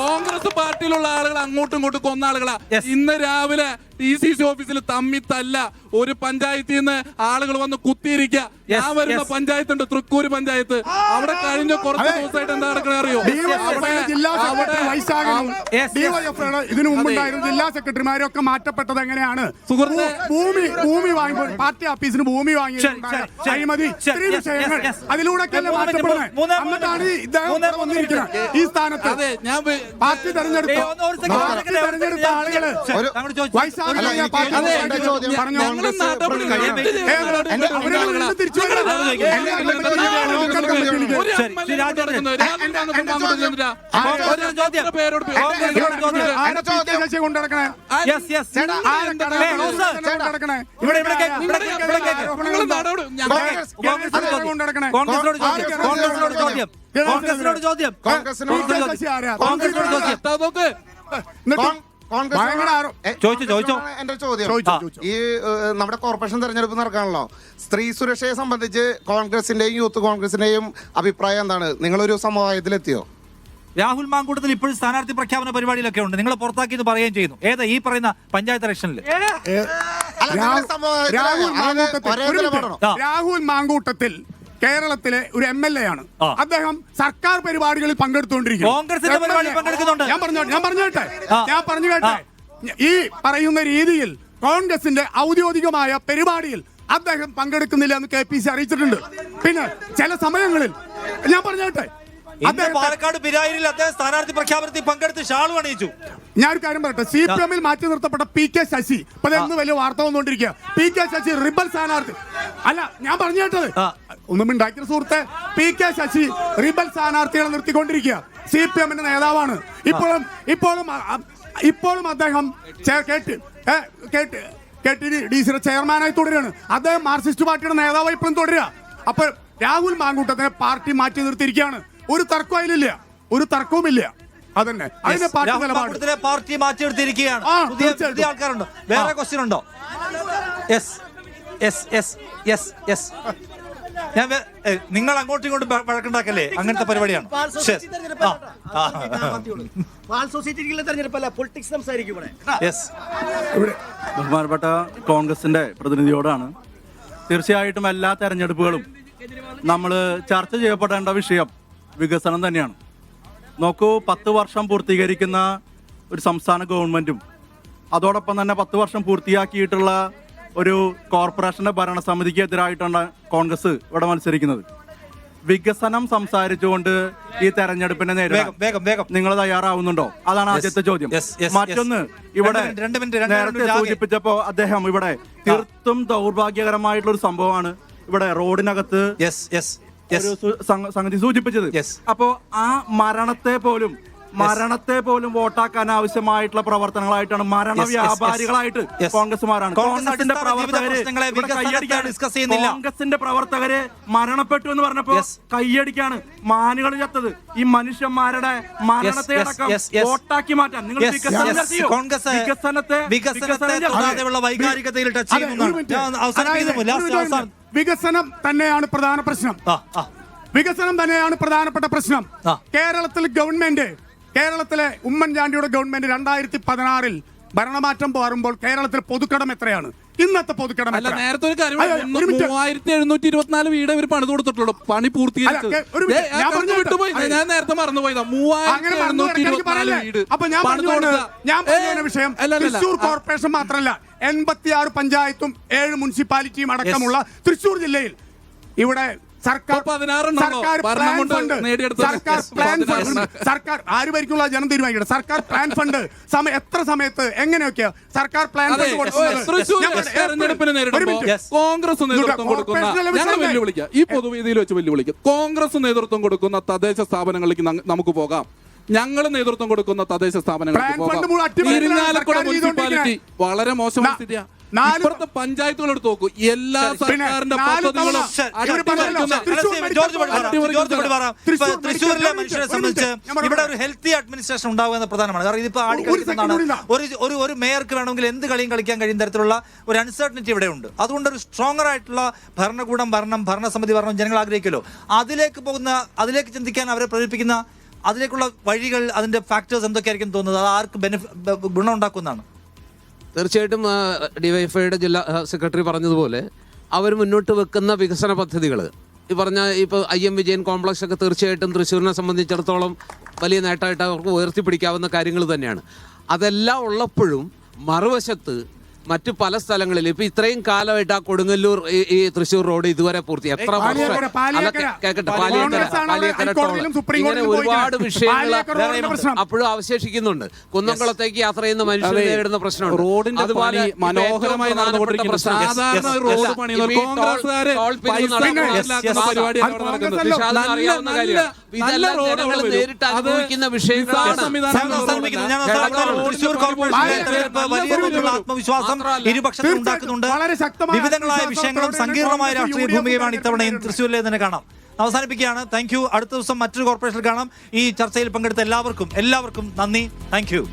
കോൺഗ്രസ് പാർട്ടിയിലുള്ള ആളുകൾ അങ്ങോട്ടും ഇങ്ങോട്ടും കൊന്ന ആളുകളാ. ഇന്ന് രാവിലെ TCC ഓഫീസിൽ തമ്മിത്തല്ല ഒരു പഞ്ചായത്തിൽ നിന്ന് ആളുകൾ വന്ന് കുത്തിയിരിക്കുക. ഞാൻ വരുന്ന പഞ്ചായത്തുണ്ട്, തൃക്കൂര് പഞ്ചായത്ത്. അവിടെ കഴിഞ്ഞ കുറച്ച് ദിവസമായിട്ട് എന്താ നടക്കണേ അറിയോ? ഇതിനു മുമ്പുണ്ടായിരുന്ന ജില്ലാ സെക്രട്ടറിമാരും ഒക്കെ മാറ്റപ്പെട്ടത് എങ്ങനെയാണ്? സുഹൃത്തെ, ഭൂമി വാങ്ങുമ്പോൾ പാർട്ടി ഓഫീസിന് ഭൂമി വാങ്ങി അഴിമതി വിഷയങ്ങൾ അതിലൂടെ എന്നിട്ടാണ് ഇദ്ദേഹം വന്നിരിക്കുന്നത് ഈ സ്ഥാനത്ത്. പാർട്ടി തെരഞ്ഞെടുത്ത ആളുകള് എന്റെ ചോദ്യം ഈ നമ്മുടെ കോർപ്പറേഷൻ തെരഞ്ഞെടുപ്പ് നടക്കാണല്ലോ, സ്ത്രീ സുരക്ഷയെ സംബന്ധിച്ച് കോൺഗ്രസിന്റെയും യൂത്ത് കോൺഗ്രസിന്റെയും അഭിപ്രായം എന്താണ്? നിങ്ങളൊരു സമവായത്തിലെത്തിയോ? രാഹുൽ മാങ്കൂട്ടത്തിൽ ഇപ്പോഴും സ്ഥാനാർത്ഥി പ്രഖ്യാപന പരിപാടിയിലൊക്കെ ഉണ്ട്. നിങ്ങൾ പുറത്താക്കിയെന്ന് പറയുകയും ചെയ്യുന്നു. ഏതാ ഈ പറയുന്ന പഞ്ചായത്ത് ഇലക്ഷനിൽ? രാഹുൽ മാങ്കൂട്ടത്തിൽ കേരളത്തിലെ ഒരു MLA ആണ്. അദ്ദേഹം സർക്കാർ പരിപാടികളിൽ പങ്കെടുത്തുകൊണ്ടിരിക്കുന്നു. കോൺഗ്രസിന്റെ പരിപാടിയിൽ പങ്കെടുക്കുന്നുണ്ട്. ഞാൻ പറഞ്ഞു കേട്ടെ ഈ പറയുന്ന രീതിയിൽ കോൺഗ്രസിന്റെ ഔദ്യോഗികമായ പരിപാടിയിൽ അദ്ദേഹം പങ്കെടുക്കുന്നില്ല എന്ന് KPC അറിയിച്ചിട്ടുണ്ട്. പിന്നെ ചില സമയങ്ങളിൽ ഞാൻ പറഞ്ഞോട്ടെ, പാലക്കാട് ബിരായിരിൽ അദ്ദേഹം സ്ഥാനാർത്ഥി പ്രഖ്യാപനത്തിൽ പങ്കെടുത്ത് ഷാൾ അണിയിച്ചു. ഞാനൊരു കാര്യം പറയട്ടെ, CPM-ൽ മാറ്റി നിർത്തപ്പെട്ട PK ശശി ഇപ്പൊ എന്ന് വലിയ വാർത്ത വന്നുകൊണ്ടിരിക്കുക. PK ശശി റിബൽ സ്ഥാനാർത്ഥി അല്ല, ഞാൻ പറഞ്ഞു കേട്ടത് ഒന്നും ഉണ്ടാക്കിയ സുഹൃത്തെ, PK ശശി റിബൽ സ്ഥാനാർത്ഥികളെ നിർത്തിക്കൊണ്ടിരിക്കുക. CPM-ന്റെ നേതാവാണ്. ഇപ്പോഴും അദ്ദേഹം KTDC ചെയർമാനായി തുടരുകയാണ്. അദ്ദേഹം മാർക്സിസ്റ്റ് പാർട്ടിയുടെ നേതാവായി ഇപ്പോഴും തുടരുക. അപ്പോൾ രാഹുൽ മാങ്കൂട്ടത്തിനെ പാർട്ടി മാറ്റി നിർത്തിയിരിക്കുകയാണ്. ഒരു തർക്കം അതിലില്ല, ഒരു തർക്കവുമില്ല. അതന്നെ അതിന്റെ പാർട്ടി മാറ്റിയെടുത്തിരിക്കുകയാണ്. പുതിയ ആൾക്കാരുണ്ടോ? വേറെ ക്വസ്റ്റ്യൻ ഉണ്ടോ? ഞാൻ നിങ്ങൾ അങ്ങോട്ടും ഇങ്ങോട്ടും വഴക്കുണ്ടാക്കല്ലേ? അങ്ങനത്തെ പരിപാടിയാണ്. ബഹുമാനപ്പെട്ട കോൺഗ്രസിന്റെ പ്രതിനിധിയോടാണ്. തീർച്ചയായിട്ടും എല്ലാ തെരഞ്ഞെടുപ്പുകളും നമ്മൾ ചർച്ച ചെയ്യപ്പെടേണ്ട വിഷയം വികസനം തന്നെയാണ്. നോക്കൂ, 10 വർഷം പൂർത്തീകരിക്കുന്ന ഒരു സംസ്ഥാന ഗവൺമെന്റും അതോടൊപ്പം തന്നെ 10 വർഷം പൂർത്തിയാക്കിയിട്ടുള്ള ഒരു കോർപ്പറേഷന്റെ ഭരണസമിതിക്ക് എതിരായിട്ടാണ് കോൺഗ്രസ് ഇവിടെ മത്സരിക്കുന്നത്. വികസനം സംസാരിച്ചുകൊണ്ട് ഈ തെരഞ്ഞെടുപ്പിനെ നേരിടാൻ നിങ്ങൾ തയ്യാറാവുന്നുണ്ടോ? അതാണ് ആദ്യത്തെ ചോദ്യം. മറ്റൊന്ന്, ഇവിടെ നേരത്തെ സൂചിപ്പിച്ചപ്പോ അദ്ദേഹം ഇവിടെ തീർത്തും ദൗർഭാഗ്യകരമായിട്ടുള്ള ഒരു സംഭവമാണ് ഇവിടെ റോഡിനകത്ത് സംഗതി സൂചിപ്പിച്ചത്. അപ്പോ ആ മരണത്തെ പോലും വോട്ടാക്കാൻ ആവശ്യമായിട്ടുള്ള പ്രവർത്തനങ്ങളായിട്ടാണ് മരണ വ്യാപാരികളായിട്ട് കോൺഗ്രസ്മാരാണ്. കോൺഗ്രസിന്റെ പ്രവർത്തകര് മരണപ്പെട്ടു എന്ന് പറഞ്ഞപ്പോ കയ്യടിക്കാണ് മാനുകൾ ചത്തത്. ഈ മനുഷ്യന്മാരുടെ മരണത്തെ അടക്കം വോട്ടാക്കി മാറ്റാൻ നിങ്ങൾ വികസനം തന്നെയാണ് പ്രധാന പ്രശ്നം. വികസനം തന്നെയാണ് പ്രധാനപ്പെട്ട പ്രശ്നം. കേരളത്തിലെ ഉമ്മൻചാണ്ടിയുടെ ഗവൺമെന്റ് 2016-ൽ ഭരണമാറ്റം മാറുമ്പോൾ കേരളത്തിൽ പൊതുക്കടം എത്രയാണ്? ഇന്നത്തെ പൊതുക്കടം നേരത്തെ ഒരു കാര്യം, 3724 വീട് ഇവർ പണിത് കൊടുത്തിട്ടുള്ളൂ. പണി പൂർത്തീകരിച്ചത് ഞാൻ നേരത്തെ മറന്നുപോയതാ. 3724 വീട്. അപ്പൊ ഞാൻ പറഞ്ഞ വിഷയം തൃശ്ശൂർ കോർപ്പറേഷൻ മാത്രമല്ല, 86 പഞ്ചായത്തും 7 മുനിസിപ്പാലിറ്റിയും അടക്കമുള്ള തൃശ്ശൂർ ജില്ലയിൽ ഇവിടെ സർക്കാർ ആര് ഭരിക്കുള്ള ജനം തീരുമാനിക്കട്ടെ. സർക്കാർ പ്ലാൻ ഫണ്ട് എത്ര സമയത്ത് എങ്ങനെയൊക്കെയാ സർക്കാർ പ്ലാൻ ഫണ്ട് കോൺഗ്രസ് നേതൃത്വം കൊടുക്കുന്ന ഈ പൊതുവേദിയിൽ വെച്ച് വെല്ലുവിളിക്കുക. കോൺഗ്രസ് നേതൃത്വം കൊടുക്കുന്ന തദ്ദേശ സ്ഥാപനങ്ങളിലേക്ക് നമുക്ക് പോകാം. ഞങ്ങൾ നേതൃത്വം കൊടുക്കുന്ന തദ്ദേശ സ്ഥാപനങ്ങൾക്ക് ബ്രാൻഡ് ഫണ്ട് മുഴുവൻ അട്ടിമറിക്കലാണ് ഇരിങ്ങാലക്കുട സർക്കാർ മുനിസിപ്പാലിറ്റി വളരെ മോശമായ സ്ഥിതിയാ. ഇപ്പുറത്തെ പഞ്ചായത്തുകൾ എടുത്ത് നോക്കൂ, എല്ലാ സർക്കാരിന്റെ പദ്ധതികളും തൃശ്ശൂരിലെ മനുഷ്യരെ സംബന്ധിച്ച് ഇവിടെ ഒരു ഹെൽത്തി അഡ്മിനിസ്ട്രേഷൻ ഉണ്ടാവുക എന്ന പ്രധാനമാണ്. കാരണം ഇതിപ്പോ ആടിക്കളിക്കുന്നതാണ്. ഒരു മേയർക്ക് വേണമെങ്കിൽ എന്ത് കളിയും കളിക്കാൻ കഴിയുന്ന തരത്തിലുള്ള ഒരു അൺസർട്ടനിറ്റി ഇവിടെ ഉണ്ട്. അതുകൊണ്ട് ഒരു സ്ട്രോങ്ങർ ആയിട്ടുള്ള ഭരണകൂടം ഭരണം, ഭരണസമിതി ഭരണം ജനങ്ങൾ ആഗ്രഹിക്കുമല്ലോ. അതിലേക്ക് ചിന്തിക്കാൻ അവരെ പ്രേരിപ്പിക്കുന്ന അതിലേക്കുള്ള വഴികൾ, അതിന്റെ ഫാക്ടേഴ്സ് എന്തൊക്കെയായിരിക്കും തോന്നുന്നത്? അത് ആർക്ക് ഗുണം ഉണ്ടാക്കുന്നതാണ്? തീർച്ചയായിട്ടും ഡിവൈഎഫ്ഐയുടെ ജില്ലാ സെക്രട്ടറി പറഞ്ഞതുപോലെ അവർ മുന്നോട്ട് വെക്കുന്ന വികസന പദ്ധതികൾ, ഈ പറഞ്ഞ ഇപ്പോൾ IM വിജയൻ കോംപ്ലക്സ് ഒക്കെ തീർച്ചയായിട്ടും തൃശ്ശൂരിനെ സംബന്ധിച്ചിടത്തോളം വലിയ നേട്ടമായിട്ട് അവർക്ക് ഉയർത്തിപ്പിടിക്കാവുന്ന കാര്യങ്ങൾ തന്നെയാണ്. അതെല്ലാം ഉള്ളപ്പോഴും മറുവശത്ത് മറ്റു പല സ്ഥലങ്ങളിൽ ഇപ്പൊ ഇത്രയും കാലമായിട്ട് ആ കൊടുങ്ങല്ലൂർ ഈ തൃശ്ശൂർ റോഡ് ഇതുവരെ പൂർത്തി എത്ര ഇങ്ങനെ ഒരുപാട് വിഷയങ്ങൾ അപ്പോഴും അവശേഷിക്കുന്നുണ്ട്. കുന്നംകുളത്തേക്ക് യാത്ര ചെയ്യുന്ന മനുഷ്യർ നേരിടുന്ന പ്രശ്നമുണ്ട്. റോഡിന്റെ പണി മനോഹരമായി നടന്നുകൊണ്ടിരിക്കുന്നു. സാധാരണ റോഡ് പണി അറിയാവുന്ന കാര്യമാണ്. ഇതെല്ലാം ജനങ്ങൾ നേരിട്ട് അനുഭവിക്കുന്ന വിഷയങ്ങളാണ്. ആത്മവിശ്വാസം ഇരുപക്ഷത്തും ഉണ്ടാക്കുന്നുണ്ട്. വിവിധങ്ങളായ വിഷയങ്ങളും സങ്കീർണമായ രാഷ്ട്രീയ ഭൂമികയുമാണ് ഇത്തവണയും തൃശ്ശൂരിലെ തന്നെ കാണാം. അവസാനിപ്പിക്കുകയാണ്. Thank you. അടുത്ത ദിവസം മറ്റൊരു കോർപ്പറേഷനിൽ കാണാം. ഈ ചർച്ചയിൽ പങ്കെടുത്ത എല്ലാവർക്കും നന്ദി. Thank you.